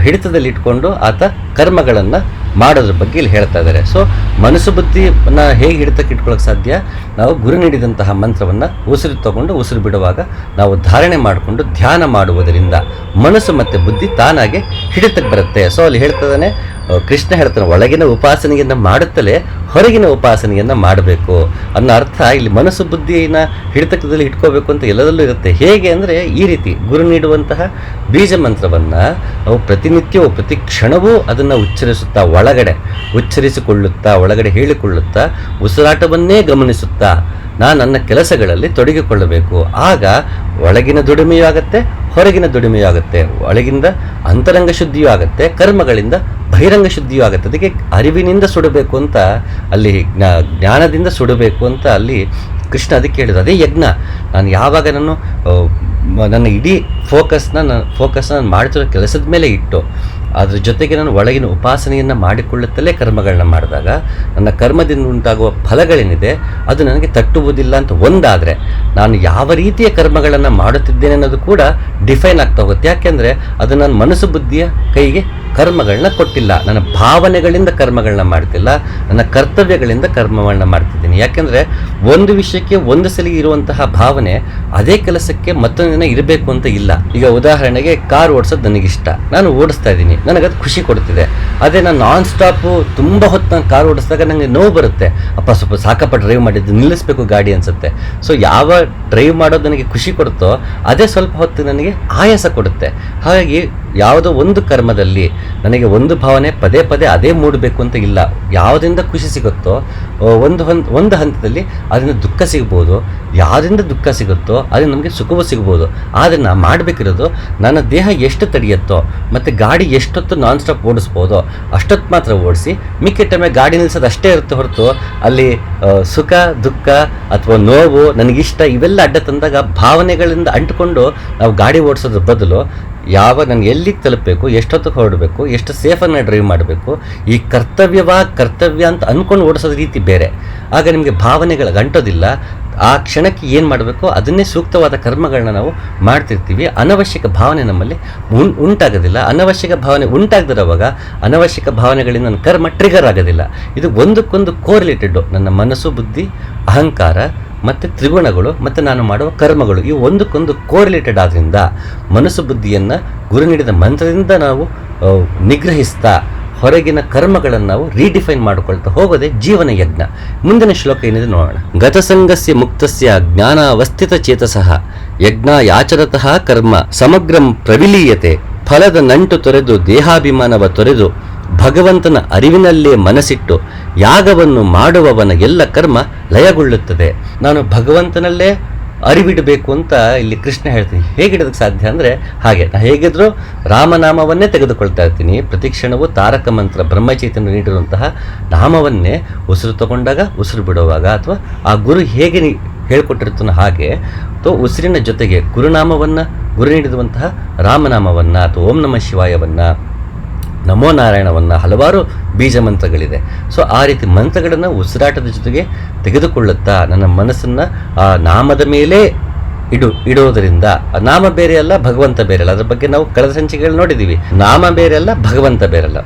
ಹಿಡಿತದಲ್ಲಿ ಇಟ್ಕೊಂಡು ಆತ ಕರ್ಮಗಳನ್ನು ಮಾಡೋದ್ರ ಬಗ್ಗೆ ಇಲ್ಲಿ ಹೇಳ್ತಾ ಇದ್ದಾರೆ. ಸೊ ಮನಸ್ಸು ಬುದ್ಧಿನ ಹೇಗೆ ಹಿಡಿತಕ್ಕೆ ಇಟ್ಕೊಳ್ಳೋಕೆ ಸಾಧ್ಯ? ನಾವು ಗುರು ನೀಡಿದಂತಹ ಮಂತ್ರವನ್ನು ಉಸಿರು ತಗೊಂಡು ಉಸಿರು ಬಿಡುವಾಗ ನಾವು ಧಾರಣೆ ಮಾಡಿಕೊಂಡು ಧ್ಯಾನ ಮಾಡುವುದರಿಂದ ಮನಸ್ಸು ಮತ್ತು ಬುದ್ಧಿ ತಾನಾಗೆ ಹಿಡಿತಕ್ಕೆ ಬರುತ್ತೆ. ಸೊ ಅಲ್ಲಿ ಹೇಳ್ತದಾನೆ, ಕೃಷ್ಣ ಹೇಳ್ತಾನೆ, ಒಳಗಿನ ಉಪಾಸನೆಯನ್ನು ಮಾಡುತ್ತಲೇ ಹೊರಗಿನ ಉಪಾಸನೆಯನ್ನು ಮಾಡಬೇಕು ಅನ್ನೋ ಅರ್ಥ. ಇಲ್ಲಿ ಮನಸ್ಸು ಬುದ್ಧಿನ ಹಿಡಿತಕ್ಕದಲ್ಲಿ ಇಟ್ಕೋಬೇಕು ಅಂತ ಎಲ್ಲದಲ್ಲೂ ಇರುತ್ತೆ. ಹೇಗೆ ಅಂದರೆ ಈ ರೀತಿ ಗುರು ನೀಡುವಂತಹ ಬೀಜ ಮಂತ್ರವನ್ನು ನಾವು ಪ್ರತಿನಿತ್ಯವೂ ಪ್ರತಿ ಕ್ಷಣವೂ ಅದನ್ನು ಉಚ್ಚರಿಸುತ್ತಾ ಉಚ್ಚರಿಸಿಕೊಳ್ಳುತ್ತಾ ಒಳಗಡೆ ಹೇಳಿಕೊಳ್ಳುತ್ತಾ ಉಸಿರಾಟವನ್ನೇ ಗಮನಿಸುತ್ತಾ ನಾನು ನನ್ನ ಕೆಲಸಗಳಲ್ಲಿ ತೊಡಗಿಕೊಳ್ಳಬೇಕು. ಆಗ ಒಳಗಿನ ದುಡಿಮೆಯೂ ಆಗುತ್ತೆ, ಹೊರಗಿನ ದುಡಿಮೆಯೂ ಆಗುತ್ತೆ. ಒಳಗಿಂದ ಅಂತರಂಗ ಶುದ್ಧಿಯೂ ಆಗುತ್ತೆ, ಕರ್ಮಗಳಿಂದ ಬಹಿರಂಗ ಶುದ್ಧಿಯೂ ಆಗುತ್ತೆ. ಅದಕ್ಕೆ ಅರಿವಿನಿಂದ ಸುಡಬೇಕು ಅಂತ ಅಲ್ಲಿ ಜ್ಞಾನದಿಂದ ಸುಡಬೇಕು ಅಂತ ಅಲ್ಲಿ ಕೃಷ್ಣ ಅದಕ್ಕೆ ಹೇಳಿದ್ರು. ಅದೇ ಯಜ್ಞ. ನಾನು ಯಾವಾಗ ನಾನು ನನ್ನ ಇಡೀ ಫೋಕಸ್ನ ನಾನು ಮಾಡ್ತಿರೋ ಕೆಲಸದ ಮೇಲೆ ಇಟ್ಟು ಅದ್ರ ಜೊತೆಗೆ ನಾನು ಒಳಗಿನ ಉಪಾಸನೆಯನ್ನು ಮಾಡಿಕೊಳ್ಳುತ್ತಲೇ ಕರ್ಮಗಳನ್ನ ಮಾಡಿದಾಗ ನನ್ನ ಕರ್ಮದಿಂದ ಉಂಟಾಗುವ ಫಲಗಳೇನಿದೆ ಅದು ನನಗೆ ತಟ್ಟುವುದಿಲ್ಲ ಅಂತ ಒಂದಾದರೆ ನಾನು ಯಾವ ರೀತಿಯ ಕರ್ಮಗಳನ್ನು ಮಾಡುತ್ತಿದ್ದೇನೆ ಅನ್ನೋದು ಕೂಡ ಡಿಫೈನ್ ಆಗ್ತಾ ಹೋಗುತ್ತೆ. ಯಾಕೆಂದರೆ ಅದು ನನ್ನ ಮನಸ್ಸು ಬುದ್ಧಿಯ ಕೈಗೆ ಕರ್ಮಗಳನ್ನ ಕೊಟ್ಟಿಲ್ಲ, ನನ್ನ ಭಾವನೆಗಳಿಂದ ಕರ್ಮಗಳನ್ನ ಮಾಡ್ತಿಲ್ಲ, ನನ್ನ ಕರ್ತವ್ಯಗಳಿಂದ ಕರ್ಮಗಳನ್ನ ಮಾಡ್ತಿದ್ದೀನಿ. ಯಾಕೆಂದರೆ ಒಂದು ವಿಷಯಕ್ಕೆ ಒಂದು ಸಲ ಇರುವಂತಹ ಭಾವನೆ ಅದೇ ಕೆಲಸಕ್ಕೆ ಮತ್ತೊಂದು ದಿನ ಇರಬೇಕು ಅಂತ ಇಲ್ಲ. ಈಗ ಉದಾಹರಣೆಗೆ ಕಾರ್ ಓಡಿಸೋದು ನನಗಿಷ್ಟ, ನಾನು ಓಡಿಸ್ತಾ ಇದ್ದೀನಿ, ನನಗದು ಖುಷಿ ಕೊಡ್ತಿದೆ. ಅದೇ ನಾನು ನಾನ್ ಸ್ಟಾಪು ತುಂಬ ಹೊತ್ತು ನಾನು ಕಾರ್ ಓಡಿಸಿದಾಗ ನನಗೆ ನೋವು ಬರುತ್ತೆ, ಅಪ್ಪ ಸ್ವಲ್ಪ ಸಾಕಪ್ಪ ಡ್ರೈವ್ ಮಾಡಿದ್ದು, ನಿಲ್ಲಿಸಬೇಕು ಗಾಡಿ ಅನಿಸುತ್ತೆ. ಸೊ ಯಾವ ಡ್ರೈವ್ ಮಾಡೋದು ನನಗೆ ಖುಷಿ ಕೊಡುತ್ತೋ ಅದೇ ಸ್ವಲ್ಪ ಹೊತ್ತು ನನಗೆ ಆಯಾಸ ಕೊಡುತ್ತೆ. ಹಾಗಾಗಿ ಯಾವುದೋ ಒಂದು ಕರ್ಮದಲ್ಲಿ ನನಗೆ ಒಂದು ಭಾವನೆ ಪದೇ ಪದೇ ಅದೇ ಮೂಡಬೇಕು ಅಂತ ಇಲ್ಲ. ಯಾವುದರಿಂದ ಖುಷಿ ಸಿಗುತ್ತೋ ಒಂದು ಹಂತದಲ್ಲಿ ಅದರಿಂದ ದುಃಖ ಸಿಗ್ಬೋದು, ಯಾವುದರಿಂದ ದುಃಖ ಸಿಗುತ್ತೋ ಅದರಿಂದ ನಮಗೆ ಸುಖವೂ ಸಿಗ್ಬೋದು. ಆದರೆ ನಾನು ಮಾಡಬೇಕಿರೋದು ನನ್ನ ದೇಹ ಎಷ್ಟು ತಡೆಯುತ್ತೋ ಮತ್ತು ಗಾಡಿ ಎಷ್ಟೊತ್ತು ನಾನ್ ಸ್ಟಾಪ್ ಓಡಿಸ್ಬೋದೋ ಅಷ್ಟೊತ್ತು ಮಾತ್ರ ಓಡಿಸಿ, ಮಿಕ್ಕಿದ ಟೈಮೆ ಗಾಡಿ ನಿಲ್ಲಿಸೋದು ಅಷ್ಟೇ ಇರುತ್ತೆ ಹೊರತು ಅಲ್ಲಿ ಸುಖ ದುಃಖ ಅಥವಾ ನೋವು ನನಗಿಷ್ಟ ಇವೆಲ್ಲ ಅಡ್ಡ ತಂದಾಗ ಭಾವನೆಗಳಿಂದ ಅಂಟುಕೊಂಡು ನಾವು ಗಾಡಿ ಓಡಿಸೋದ್ರ ಬದಲು ನನಗೆ ಎಲ್ಲಿಗೆ ತಲುಪಬೇಕು, ಎಷ್ಟೊತ್ತಿಗೆ ಹೊರಡಬೇಕು, ಎಷ್ಟು ಸೇಫನ್ನು ಡ್ರೈವ್ ಮಾಡಬೇಕು, ಈ ಕರ್ತವ್ಯ ಅಂತ ಅಂದ್ಕೊಂಡು ಓಡಿಸೋದ ರೀತಿ ಬೇರೆ. ಆಗ ನಿಮಗೆ ಭಾವನೆಗಳಿಗೆ ಅಂಟೋದಿಲ್ಲ. ಆ ಕ್ಷಣಕ್ಕೆ ಏನು ಮಾಡಬೇಕು ಅದನ್ನೇ ಸೂಕ್ತವಾದ ಕರ್ಮಗಳನ್ನ ನಾವು ಮಾಡ್ತಿರ್ತೀವಿ. ಅನವಶ್ಯಕ ಭಾವನೆ ನಮ್ಮಲ್ಲಿ ಉಂಟಾಗೋದಿಲ್ಲ. ಅನವಶ್ಯಕ ಭಾವನೆ ಉಂಟಾಗದಿರೋವಾಗ ಅನವಶ್ಯಕ ಭಾವನೆಗಳಿಂದ ನನ್ನ ಕರ್ಮ ಟ್ರಿಗರ್ ಆಗೋದಿಲ್ಲ. ಇದು ಒಂದಕ್ಕೊಂದು ಕೋರಿಲೇಟೆಡ್ಡು. ನನ್ನ ಮನಸ್ಸು ಬುದ್ಧಿ ಅಹಂಕಾರ ಮತ್ತು ತ್ರಿಗುಣಗಳು ಮತ್ತು ನಾನು ಮಾಡುವ ಕರ್ಮಗಳು ಇವು ಒಂದಕ್ಕೊಂದು ಕೋರಿಲೇಟೆಡ್ ಆದ್ದರಿಂದ ಮನಸ್ಸು ಬುದ್ಧಿಯನ್ನು ಗುರು ನೀಡಿದ ಮಂತ್ರದಿಂದ ನಾವು ನಿಗ್ರಹಿಸ್ತಾ ಹೊರಗಿನ ಕರ್ಮಗಳನ್ನು ನಾವು ರೀಡಿಫೈನ್ ಮಾಡಿಕೊಳ್ತಾ ಹೋಗೋದೇ ಜೀವನ ಯಜ್ಞ. ಮುಂದಿನ ಶ್ಲೋಕ ಏನಿದೆ ನೋಡೋಣ. ಗತಸಂಗಸ್ಯ ಮುಕ್ತಸ್ಯ ಜ್ಞಾನಾವಸ್ಥಿತ ಚೇತಸಃ ಯಜ್ಞ ಯಾಚರತಃ ಕರ್ಮ ಸಮಗ್ರಂ ಪ್ರವಿಲೀಯತೆ. ಫಲದ ನಂಟು ತೊರೆದು ದೇಹಾಭಿಮಾನವ ತೊರೆದು ಭಗವಂತನ ಅರಿವಿನಲ್ಲೇ ಮನಸ್ಸಿಟ್ಟು ಯಾಗವನ್ನು ಮಾಡುವವನ ಎಲ್ಲ ಕರ್ಮ ಲಯಗೊಳ್ಳುತ್ತದೆ. ನಾನು ಭಗವಂತನಲ್ಲೇ ಅರಿವಿಡಬೇಕು ಅಂತ ಇಲ್ಲಿ ಕೃಷ್ಣ ಹೇಳ್ತೀನಿ. ಹೇಗಿಡೋದಕ್ಕೆ ಸಾಧ್ಯ ಅಂದರೆ ಹಾಗೆ ನಾನು ಹೇಗಿದ್ರೂ ರಾಮನಾಮವನ್ನೇ ತೆಗೆದುಕೊಳ್ತಾ ಇರ್ತೀನಿ. ಪ್ರತಿಕ್ಷಣವೂ ತಾರಕ ಮಂತ್ರ ಬ್ರಹ್ಮಚೈತನ್ಯ ನೀಡಿರುವಂತಹ ನಾಮವನ್ನೇ ಉಸಿರು ತಗೊಂಡಾಗ ಉಸಿರು ಬಿಡುವಾಗ ಅಥವಾ ಆ ಗುರು ಹೇಗೆ ಹೇಳ್ಕೊಟ್ಟಿರ್ತಾನೋ ಹಾಗೆ ಉಸಿರಿನ ಜೊತೆಗೆ ಗುರುನಾಮವನ್ನು ಗುರು ನೀಡಿರುವಂತಹ ರಾಮನಾಮವನ್ನು ಅಥವಾ ಓಂ ನಮಃ ಶಿವಾಯವನ್ನು ನಮೋ ನಾರಾಯಣವನ್ನು ಹಲವಾರು ಬೀಜ ಮಂತ್ರಗಳಿದೆ. ಸೊ ಆ ರೀತಿ ಮಂತ್ರಗಳನ್ನು ಉಸಿರಾಟದ ಜೊತೆಗೆ ತೆಗೆದುಕೊಳ್ಳುತ್ತಾ ನನ್ನ ಮನಸ್ಸನ್ನು ಆ ನಾಮದ ಮೇಲೆ ಇಡೋದರಿಂದ ನಾಮ ಬೇರೆ ಅಲ್ಲ, ಭಗವಂತ ಬೇರೆ ಅಲ್ಲ. ಅದ್ರ ಬಗ್ಗೆ ನಾವು ಕಳೆದ ಸಂಚಿಕೆಗಳು ನೋಡಿದ್ದೀವಿ. ನಾಮ ಬೇರೆ ಅಲ್ಲ, ಭಗವಂತ ಬೇರೆ ಅಲ್ಲ.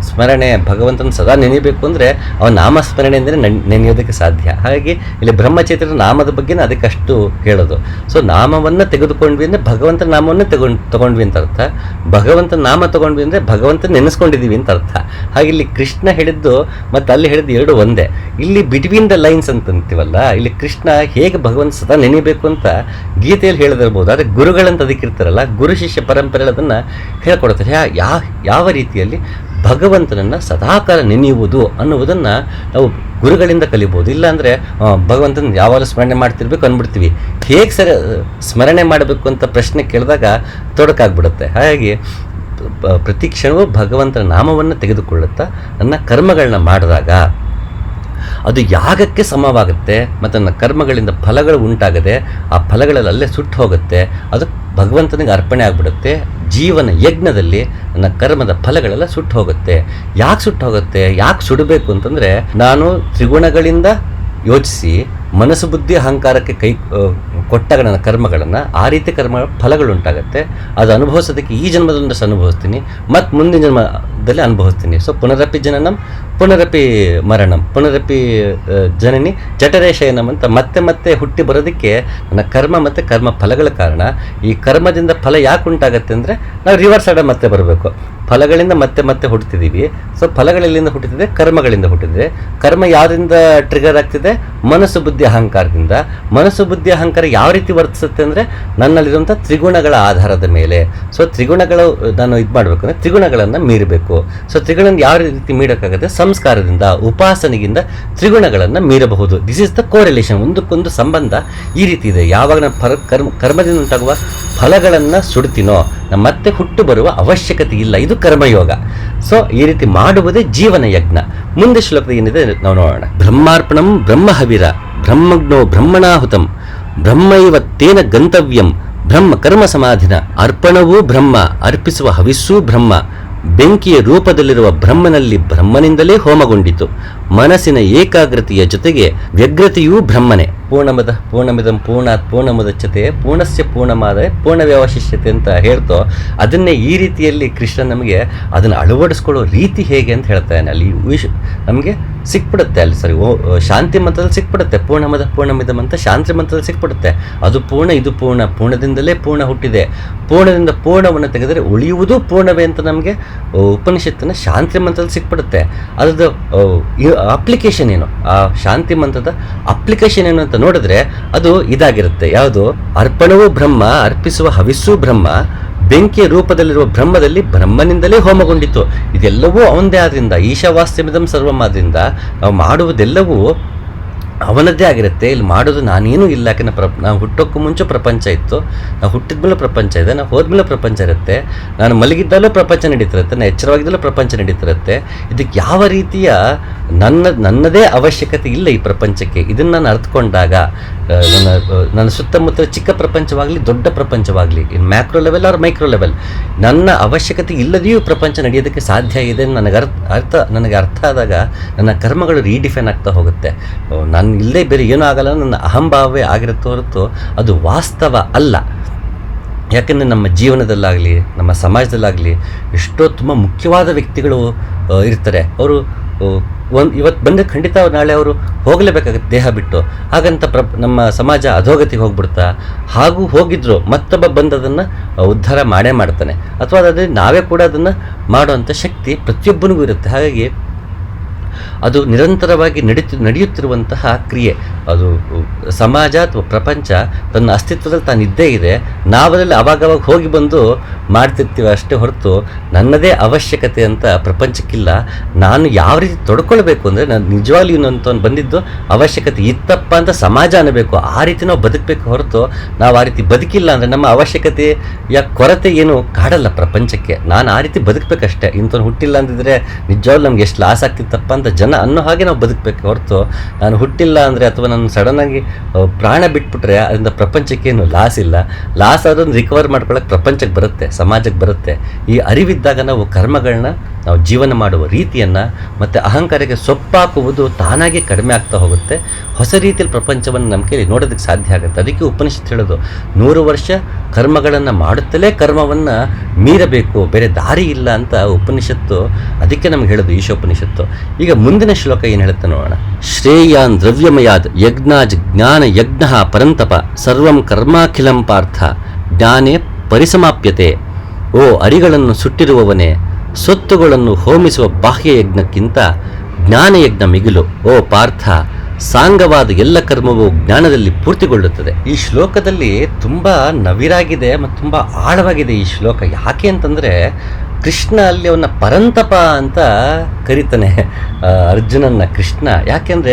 ಸ್ಮರಣೆ ಭಗವಂತನ ಸದಾ ನೆನೆಯಬೇಕು ಅಂದರೆ ಅವನ ನಾಮ ಸ್ಮರಣೆಯಿಂದಲೇ ನೆನೆಯೋದಕ್ಕೆ ಸಾಧ್ಯ. ಹಾಗಾಗಿ ಇಲ್ಲಿ ಬ್ರಹ್ಮಚೈತನ್ಯ ನಾಮದ ಬಗ್ಗೆ ಅದಕ್ಕಷ್ಟು ಹೇಳೋದು. ಸೊ ನಾಮವನ್ನು ತೆಗೆದುಕೊಂಡ್ವಿ ಅಂದರೆ ಭಗವಂತನ ನಾಮವನ್ನು ತಗೊಂಡ್ವಿ ಅಂತ ಅರ್ಥ. ಭಗವಂತನ ನಾಮ ತಗೊಂಡ್ವಿ ಅಂದರೆ ಭಗವಂತನ ನೆನೆಸ್ಕೊಂಡಿದ್ದೀವಿ ಅಂತ ಅರ್ಥ. ಹಾಗೆ ಇಲ್ಲಿ ಕೃಷ್ಣ ಹೇಳಿದ್ದು ಮತ್ತು ಅಲ್ಲಿ ಹೇಳಿದ್ದು ಎರಡು ಒಂದೇ. ಇಲ್ಲಿ ಬಿಟ್ವೀನ್ ದ ಲೈನ್ಸ್ ಅಂತಂತೀವಲ್ಲ, ಇಲ್ಲಿ ಕೃಷ್ಣ ಹೇಗೆ ಭಗವಂತ ಸದಾ ನೆನೆಯಬೇಕು ಅಂತ ಗೀತೆಯಲ್ಲಿ ಹೇಳದಿರ್ಬೋದು. ಆದರೆ ಗುರುಗಳಂತ ಅದಕ್ಕಿರ್ತಾರಲ್ಲ, ಗುರು ಶಿಷ್ಯ ಪರಂಪರೆ ಅದನ್ನು ಹೇಳ್ಕೊಡ್ತಾರೆ. ಯಾವ ರೀತಿಯಲ್ಲಿ ಭಗವಂತನನ್ನು ಸದಾಕಾಲ ನೆನೆಯುವುದು ಅನ್ನುವುದನ್ನು ನಾವು ಗುರುಗಳಿಂದ ಕಲಿಬೋದು. ಇಲ್ಲಾಂದರೆ ಭಗವಂತನ ಯಾವಾಗಲೂ ಸ್ಮರಣೆ ಮಾಡ್ತಿರ್ಬೇಕು ಅಂದ್ಬಿಡ್ತೀವಿ. ಹೇಗೆ ಸ್ಮರಣೆ ಮಾಡಬೇಕು ಅಂತ ಪ್ರಶ್ನೆ ಕೇಳಿದಾಗ ತೊಡಕಾಗ್ಬಿಡುತ್ತೆ. ಹಾಗಾಗಿ ಪ್ರತಿ ಕ್ಷಣವೂ ಭಗವಂತನ ನಾಮವನ್ನು ತೆಗೆದುಕೊಳ್ಳುತ್ತಾ ನನ್ನ ಕರ್ಮಗಳನ್ನ ಮಾಡಿದಾಗ ಅದು ಯಾಗಕ್ಕೆ ಸಮವಾಗುತ್ತೆ ಮತ್ತು ನನ್ನ ಕರ್ಮಗಳಿಂದ ಫಲಗಳು ಉಂಟಾಗದೆ ಆ ಫಲಗಳಲ್ಲಿ ಅಲ್ಲೇ ಸುಟ್ಟು ಹೋಗುತ್ತೆ. ಅದು ಭಗವಂತನಿಗೆ ಅರ್ಪಣೆ ಆಗಿಬಿಡುತ್ತೆ. ಜೀವನ ಯಜ್ಞದಲ್ಲಿ ನನ್ನ ಕರ್ಮದ ಫಲಗಳೆಲ್ಲ ಸುಟ್ಟು ಹೋಗುತ್ತೆ. ಯಾಕೆ ಸುಟ್ಟು ಹೋಗುತ್ತೆ, ಯಾಕೆ ಸುಡಬೇಕು ಅಂತಂದರೆ ನಾನು ತ್ರಿಗುಣಗಳಿಂದ ಯೋಚಿಸಿ ಮನಸ್ಸು ಬುದ್ಧಿ ಅಹಂಕಾರಕ್ಕೆ ಕೈ ಕೊಟ್ಟಾಗ ನನ್ನ ಕರ್ಮಗಳನ್ನು ಆ ರೀತಿ ಫಲಗಳು ಉಂಟಾಗುತ್ತೆ. ಅದು ಅನುಭವಿಸೋದಕ್ಕೆ ಈ ಜನ್ಮದಿಂದ ಅನುಭವಿಸ್ತೀನಿ ಮತ್ತು ಮುಂದಿನ ಜನ್ಮದಲ್ಲಿ ಅನುಭವಿಸ್ತೀನಿ. ಸೊ ಪುನರಪಿ ಜನನಂ ಪುನರಪಿ ಮರಣಂ ಪುನರಪಿ ಜನನಿ ಜಠರೇ ಶಯನಂ ಅಂತ ಮತ್ತೆ ಹುಟ್ಟಿ ಬರೋದಕ್ಕೆ ನನ್ನ ಕರ್ಮ ಮತ್ತು ಕರ್ಮ ಫಲಗಳ ಕಾರಣ. ಈ ಕರ್ಮದಿಂದ ಫಲ ಯಾಕೆ ಉಂಟಾಗತ್ತೆ ಅಂದರೆ ನಾವು ರಿವರ್ಸ್ ಆಡ ಮತ್ತೆ ಬರಬೇಕು. ಫಲಗಳಿಂದ ಮತ್ತೆ ಹುಟ್ಟುತ್ತಿದ್ದೀವಿ. ಸೊ ಫಲಗಳೆಲ್ಲಿಂದ ಹುಟ್ಟುತ್ತಿದೆ, ಕರ್ಮಗಳಿಂದ ಹುಟ್ಟಿದೆ. ಕರ್ಮ ಯಾವುದರಿಂದ ಟ್ರಿಗರ್ ಆಗ್ತಿದೆ, ಮನಸ್ಸು ಬುದ್ಧಿ ಅಹಂಕಾರದಿಂದ. ಮನಸ್ಸು ಬುದ್ಧಿ ಅಹಂಕಾರ ಯಾವ ರೀತಿ ವರ್ತಿಸುತ್ತೆ ಅಂದರೆ ನನ್ನಲ್ಲಿರುವಂಥ ತ್ರಿಗುಣಗಳ ಆಧಾರದ ಮೇಲೆ. ಸೊ ತ್ರಿಗುಣಗಳು ನಾನು ಇದು ಮಾಡಬೇಕು ಅಂದರೆ ತ್ರಿಗುಣಗಳನ್ನು ಮೀರಬೇಕು. ಸೊ ತ್ರಿಗುಣವನ್ನು ಯಾವ ರೀತಿ ಮೀರೋಕ್ಕಾಗುತ್ತೆ, ಸಂಸ್ಕಾರದಿಂದ ಉಪಾಸನೆಗಿಂದ ತ್ರಿಗುಣಗಳನ್ನು ಮೀರಬಹುದು. This is the correlation. ಒಂದಕ್ಕೊಂದು ಸಂಬಂಧ ಈ ರೀತಿ ಇದೆ. ಯಾವಾಗ ನಾನು ಕರ್ಮದಿಂದ ಉಂಟಾಗುವ ಫಲಗಳನ್ನು ಸುಡ್ತೀನೋ ನಮ್ಮ ಮತ್ತೆ ಹುಟ್ಟು ಬರುವ ಅವಶ್ಯಕತೆ ಇಲ್ಲ. ಇದು ಕರ್ಮಯೋಗ. ಸೊ ಈ ರೀತಿ ಮಾಡುವುದೇ ಜೀವನ ಯಜ್ಞ. ಮುಂದೆ ಶ್ಲೋಕ ಏನಿದೆ ನಾವು ನೋಡೋಣ. ಬ್ರಹ್ಮಾರ್ಪಣಂ ಬ್ರಹ್ಮಹವಿರ ಬ್ರಹ್ಮಜ್ಞೋ ಬ್ರಹ್ಮಣಾಹುತಂ ಬ್ರಹ್ಮೈವ ತೇನ ಗಂತವ್ಯಂ ಬ್ರಹ್ಮ ಕರ್ಮ ಸಮಾಧಿನ ಅರ್ಪಣವೂ ಬ್ರಹ್ಮ, ಅರ್ಪಿಸುವ ಹವಿಸ್ಸೂ ಬ್ರಹ್ಮ, ಬೆಂಕಿಯ ರೂಪದಲ್ಲಿರುವ ಬ್ರಹ್ಮನಲ್ಲಿ ಬ್ರಹ್ಮನಿಂದಲೇ ಹೋಮಗೊಂಡಿತು. ಮನಸ್ಸಿನ ಏಕಾಗ್ರತೆಯ ಜೊತೆಗೆ ವ್ಯಗ್ರತೆಯೂ ಬ್ರಹ್ಮನೇ. ಪೂರ್ಣಮಿದಂ ಪೂರ್ಣಾತ್ ಪೂರ್ಣಮುದಚ್ಯತೆ ಪೂರ್ಣಸ್ಯ ಪೂರ್ಣಮಾದಾಯ ಪೂರ್ಣವ್ಯವಶಿಷ್ಯತೆ ಅಂತ ಹೇಳ್ತೋ, ಅದನ್ನೇ ಈ ರೀತಿಯಲ್ಲಿ ಕೃಷ್ಣ ನಮಗೆ ಅದನ್ನು ಅಳವಡಿಸ್ಕೊಳ್ಳೋ ರೀತಿ ಹೇಗೆ ಅಂತ ಹೇಳ್ತಾನೆ. ಅಲ್ಲಿ ನಮಗೆ ಸಿಕ್ಬಿಡುತ್ತೆ, ಅಲ್ಲಿ ಶಾಂತಿ ಮಂತ್ರದಲ್ಲಿ ಸಿಕ್ಬಿಡುತ್ತೆ. ಪೂರ್ಣಮಿದಂ ಅಂತ ಶಾಂತಿ ಮಂತ್ರದಲ್ಲಿ ಸಿಕ್ಬಿಡುತ್ತೆ. ಅದು ಪೂರ್ಣ, ಇದು ಪೂರ್ಣ, ಪೂರ್ಣದಿಂದಲೇ ಪೂರ್ಣ ಹುಟ್ಟಿದೆ, ಪೂರ್ಣದಿಂದ ಪೂರ್ಣವನ್ನು ತೆಗೆದರೆ ಉಳಿಯುವುದು ಪೂರ್ಣವೇ ಅಂತ ನಮಗೆ ಉಪನಿಷತ್ತಿನ ಶಾಂತಿ ಮಂತ್ರದಲ್ಲಿ ಸಿಕ್ಬಿಡುತ್ತೆ. ಅದ್ರದ್ದು ಅಪ್ಲಿಕೇಶನ್ ಏನು, ಆ ಶಾಂತಿ ಮಂತ್ರದ ಅಪ್ಲಿಕೇಶನ್ ಏನು ಅಂತ ನೋಡಿದ್ರೆ ಅದು ಇದಾಗಿರುತ್ತೆ. ಯಾವುದು? ಅರ್ಪಣವೂ ಬ್ರಹ್ಮ, ಅರ್ಪಿಸುವ ಹವಿಸ್ಸೂ ಬ್ರಹ್ಮ, ಬೆಂಕಿಯ ರೂಪದಲ್ಲಿರುವ ಬ್ರಹ್ಮದಲ್ಲಿ ಬ್ರಹ್ಮನಿಂದಲೇ ಹೋಮಗೊಂಡಿತು. ಇದೆಲ್ಲವೂ ಅವಂದೇ ಆದ್ರಿಂದ, ಈಶಾವಾಸ್ಯಮಿದಂ ಸರ್ವಂ ಆದ್ರಿಂದ ನಾವು ಮಾಡುವುದೆಲ್ಲವೂ ಅವನದ್ದೇ ಆಗಿರುತ್ತೆ. ಇಲ್ಲಿ ಮಾಡೋದು ನಾನೇನೂ ಇಲ್ಲ. ಯಾಕೆಂದ್ರೆ ನಾವು ಹುಟ್ಟೋಕ್ಕೂ ಮುಂಚೆ ಪ್ರಪಂಚ ಇತ್ತು, ನಾವು ಹುಟ್ಟಿದ ಮೇಲೆ ಪ್ರಪಂಚ ಇದೆ, ನಾವು ಹೋದ್ಮೇಲೆ ಪ್ರಪಂಚ ಇರುತ್ತೆ, ನಾನು ಮಲಗಿದ್ದಲ್ಲೂ ಪ್ರಪಂಚ ನಡೀತಿರುತ್ತೆ, ನಾನು ಎಚ್ಚರವಾಗಿದ್ದಲ್ಲೂ ಪ್ರಪಂಚ ನಡೀತಿರುತ್ತೆ. ಇದಕ್ಕೆ ಯಾವ ರೀತಿಯ ನನ್ನದೇ ಅವಶ್ಯಕತೆ ಇಲ್ಲ ಈ ಪ್ರಪಂಚಕ್ಕೆ. ಇದನ್ನು ನಾನು ಅರ್ಥಕೊಂಡಾಗ ನನ್ನ ಸುತ್ತಮುತ್ತ ಚಿಕ್ಕ ಪ್ರಪಂಚವಾಗಲಿ ದೊಡ್ಡ ಪ್ರಪಂಚವಾಗಲಿ, in macro level or micro level, ನನ್ನ ಅವಶ್ಯಕತೆ ಇಲ್ಲದೆಯೂ ಪ್ರಪಂಚ ನಡೆಯೋದಕ್ಕೆ ಸಾಧ್ಯ ಇದೆ ನನಗೆ ಅರ್ಥ ಆದಾಗ ನನ್ನ ಕರ್ಮಗಳು ರೀಡಿಫೈನ್ ಆಗ್ತಾ ಹೋಗುತ್ತೆ. ನಾನು ಇಲ್ಲದೆ ಬೇರೆ ಏನೂ ಆಗಲ್ಲ, ನನ್ನ ಅಹಂಭಾವವೇ ಆಗಿರುತ್ತೆ ಹೊರತು ಅದು ವಾಸ್ತವ ಅಲ್ಲ. ಯಾಕೆಂದರೆ ನಮ್ಮ ಜೀವನದಲ್ಲಾಗಲಿ ನಮ್ಮ ಸಮಾಜದಲ್ಲಾಗಲಿ ಎಷ್ಟೋ ತುಂಬ ಮುಖ್ಯವಾದ ವ್ಯಕ್ತಿಗಳು ಇರ್ತಾರೆ. ಅವರು ಇವತ್ತು ಬಂದರೆ ಖಂಡಿತ ನಾಳೆ ಅವರು ಹೋಗಲೇಬೇಕಾಗುತ್ತೆ ದೇಹ ಬಿಟ್ಟು. ಹಾಗಂತ ನಮ್ಮ ಸಮಾಜ ಅಧೋಗತಿಗೆ ಹೋಗ್ಬಿಡ್ತಾ, ಹಾಗೂ ಹೋಗಿದ್ರು ಮತ್ತೊಬ್ಬ ಬಂದು ಅದನ್ನು ಉದ್ಧಾರ ಮಾಡೇ ಮಾಡ್ತಾನೆ, ಅಥವಾ ಅದಾದರೆ ನಾವೇ ಕೂಡ ಅದನ್ನು ಮಾಡುವಂಥ ಶಕ್ತಿ ಪ್ರತಿಯೊಬ್ಬನಿಗೂ ಇರುತ್ತೆ. ಹಾಗಾಗಿ ಅದು ನಿರಂತರವಾಗಿ ನಡೆಯುತ್ತಿರುವಂತಹ ಕ್ರಿಯೆ. ಅದು ಸಮಾಜ ಅಥವಾ ಪ್ರಪಂಚ ತನ್ನ ಅಸ್ತಿತ್ವದಲ್ಲಿ ತಾನು ಇದ್ದೇ ಇದೆ, ನಾವಲ್ಲಿ ಅವಾಗವಾಗ ಹೋಗಿ ಬಂದು ಮಾಡ್ತಿರ್ತೀವಿ ಅಷ್ಟೇ ಹೊರತು ನನ್ನದೇ ಅವಶ್ಯಕತೆ ಅಂತ ಪ್ರಪಂಚಕ್ಕಿಲ್ಲ. ನಾನು ಯಾವ ರೀತಿ ತೊಡ್ಕೊಳ್ಬೇಕು ಅಂದರೆ, ನಾನು ನಿಜವಾಗ್ಲೂ ಇನ್ನೊಂದು ಬಂದಿದ್ದು ಅವಶ್ಯಕತೆ ಇತ್ತಪ್ಪ ಅಂತ ಸಮಾಜ ಅನ್ನಬೇಕು, ಆ ರೀತಿ ನಾವು ಬದುಕಬೇಕು ಹೊರತು ನಾವು ಆ ರೀತಿ ಬದುಕಿಲ್ಲ ಅಂದರೆ ನಮ್ಮ ಅವಶ್ಯಕತೆಯ ಕೊರತೆ ಏನು ಕಾಡಲ್ಲ ಪ್ರಪಂಚಕ್ಕೆ. ನಾನು ಆ ರೀತಿ ಬದುಕಬೇಕಷ್ಟೇ. ಇಂಥವ್ನು ಹುಟ್ಟಿಲ್ಲ ಅಂತಿದ್ರೆ ನಿಜವಾಗ್ಲೂ ನಮ್ಗೆ ಎಷ್ಟು ಲಾಸ್ ಆಗ್ತಿತ್ತಪ್ಪ ಅಂತ ಜನ ಅನ್ನೋ ಹಾಗೆ ನಾವು ಬದುಕಬೇಕು ಹೊರತು, ನಾನು ಹುಟ್ಟಿಲ್ಲ ಅಂದರೆ ಅಥವಾ ನಾನು ಸಡನ್ನಾಗಿ ಪ್ರಾಣ ಬಿಟ್ಬಿಟ್ರೆ ಅದರಿಂದ ಪ್ರಪಂಚಕ್ಕೇನು ಲಾಸ್ ಇಲ್ಲ. ಲಾಸ್ ಆದ್ರೂ ರಿಕವರ್ ಮಾಡ್ಕೊಳ್ಳೋಕೆ ಪ್ರಪಂಚಕ್ಕೆ ಬರುತ್ತೆ, ಸಮಾಜಕ್ಕೆ ಬರುತ್ತೆ. ಈ ಅರಿವಿದ್ದಾಗ ನಾವು ಕರ್ಮಗಳನ್ನ, ನಾವು ಜೀವನ ಮಾಡುವ ರೀತಿಯನ್ನು ಮತ್ತು ಅಹಂಕಾರಕ್ಕೆ ಸೊಪ್ಪಾಕುವುದು ತಾನಾಗೆ ಕಡಿಮೆ ಆಗ್ತಾ ಹೋಗುತ್ತೆ. ಹೊಸ ರೀತಿಯಲ್ಲಿ ಪ್ರಪಂಚವನ್ನು ನಮ್ಮ ಕೈಲಿ ನೋಡೋದಕ್ಕೆ ಸಾಧ್ಯ ಆಗುತ್ತೆ. ಅದಕ್ಕೆ ಉಪನಿಷತ್ತು ಹೇಳೋದು 100 ವರ್ಷ ಕರ್ಮಗಳನ್ನು ಮಾಡುತ್ತಲೇ ಕರ್ಮವನ್ನು ಮೀರಬೇಕು, ಬೇರೆ ದಾರಿ ಇಲ್ಲ ಅಂತ ಉಪನಿಷತ್ತು ಅದಕ್ಕೆ ನಮ್ಗೆ ಹೇಳೋದು ಈಶೋಪನಿಷತ್ತು. ಈಗ ಮುಂದಿನ ಶ್ಲೋಕ ಏನು ಹೇಳುತ್ತೆ ನೋಡೋಣ. ಶ್ರೇಯಾನ್ ದ್ರವ್ಯಮಯಾದ್ ಯಜ್ಞಾಜ್ ಜ್ಞಾನ ಯಜ್ಞ ಪರಂತಪ ಸರ್ವಂ ಕರ್ಮಾಖಿಲಂ ಪಾರ್ಥ ಜ್ಞಾನೇ ಪರಿಸಮಾಪ್ಯತೆ. ಓ ಅರಿಗಳನ್ನು ಸುಟ್ಟಿರುವವನೇ, ಸೊತ್ತುಗಳನ್ನು ಹೋಮಿಸುವ ಬಾಹ್ಯ ಯಜ್ಞಕ್ಕಿಂತ ಜ್ಞಾನಯಜ್ಞ ಮಿಗಿಲು. ಓ ಪಾರ್ಥ, ಸಾಂಗವಾದ ಎಲ್ಲ ಕರ್ಮವು ಜ್ಞಾನದಲ್ಲಿ ಪೂರ್ತಿಗೊಳ್ಳುತ್ತದೆ. ಈ ಶ್ಲೋಕದಲ್ಲಿ ತುಂಬ ನವಿರಾಗಿದೆ ಮತ್ತು ತುಂಬ ಆಳವಾಗಿದೆ ಈ ಶ್ಲೋಕ. ಯಾಕೆ ಅಂತಂದರೆ ಕೃಷ್ಣ ಅಲ್ಲಿ ಅವನ್ನ ಪರಂತಪ ಅಂತ ಕರೀತಾನೆ ಅರ್ಜುನನ್ನ ಕೃಷ್ಣ. ಯಾಕೆಂದರೆ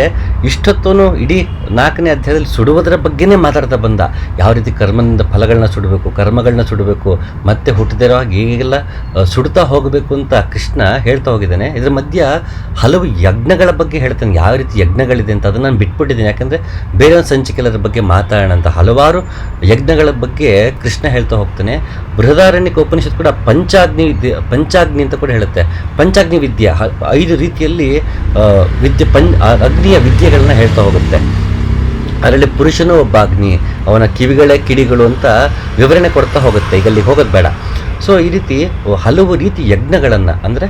ಇಷ್ಟೊತ್ತೂ ಇಡೀ 4ನೇ ಅಧ್ಯಾಯದಲ್ಲಿ ಸುಡುವುದರ ಬಗ್ಗೆನೇ ಮಾತಾಡ್ತಾ ಬಂದ. ಯಾವ ರೀತಿ ಕರ್ಮದಿಂದ ಫಲಗಳನ್ನ ಸುಡಬೇಕು, ಕರ್ಮಗಳನ್ನ ಸುಡಬೇಕು, ಮತ್ತೆ ಹುಟ್ಟದಿರೋ ಹಾಗೆ ಹೀಗೆಲ್ಲ ಸುಡ್ತಾ ಹೋಗಬೇಕು ಅಂತ ಕೃಷ್ಣ ಹೇಳ್ತಾ ಹೋಗಿದ್ದಾನೆ. ಇದ್ರ ಮಧ್ಯ ಹಲವು ಯಜ್ಞಗಳ ಬಗ್ಗೆ ಹೇಳ್ತಾನೆ, ಯಾವ ರೀತಿ ಯಜ್ಞಗಳಿದೆ ಅಂತ. ಅದನ್ನು ನಾನು ಬಿಟ್ಬಿಟ್ಟಿದ್ದೀನಿ, ಯಾಕಂದರೆ ಬೇರೆ ಒಂದು ಸಂಚಿಕೆಲ್ಲ ಅದ್ರ ಬಗ್ಗೆ ಮಾತಾಡೋಣ ಅಂತ. ಹಲವಾರು ಯಜ್ಞಗಳ ಬಗ್ಗೆ ಕೃಷ್ಣ ಹೇಳ್ತಾ ಹೋಗ್ತಾನೆ. ಬೃಹದಾರಣ್ಯಕ ಉಪನಿಷತ್ ಕೂಡ ಪಂಚಾಗ್ನಿ ಅಂತ ಕೂಡ ಹೇಳುತ್ತೆ. ಪಂಚಾಗ್ನಿ ವಿದ್ಯೆ 5 ರೀತಿಯಲ್ಲಿ ಅಗ್ನಿಯ ವಿದ್ಯೆಗಳನ್ನ ಹೇಳ್ತಾ ಹೋಗುತ್ತೆ. ಅದರಲ್ಲಿ ಪುರುಷನೂ ಒಬ್ಬ ಅಗ್ನಿ, ಅವನ ಕಿವಿಗಳೇ ಕಿಡಿಗಳು ಅಂತ ವಿವರಣೆ ಕೊಡ್ತಾ ಹೋಗುತ್ತೆ. ಈಗ ಅಲ್ಲಿಗೆ ಹೋಗೋದು ಬೇಡ. ಸೊ ಈ ರೀತಿ ಹಲವು ರೀತಿ ಯಜ್ಞಗಳನ್ನು, ಅಂದರೆ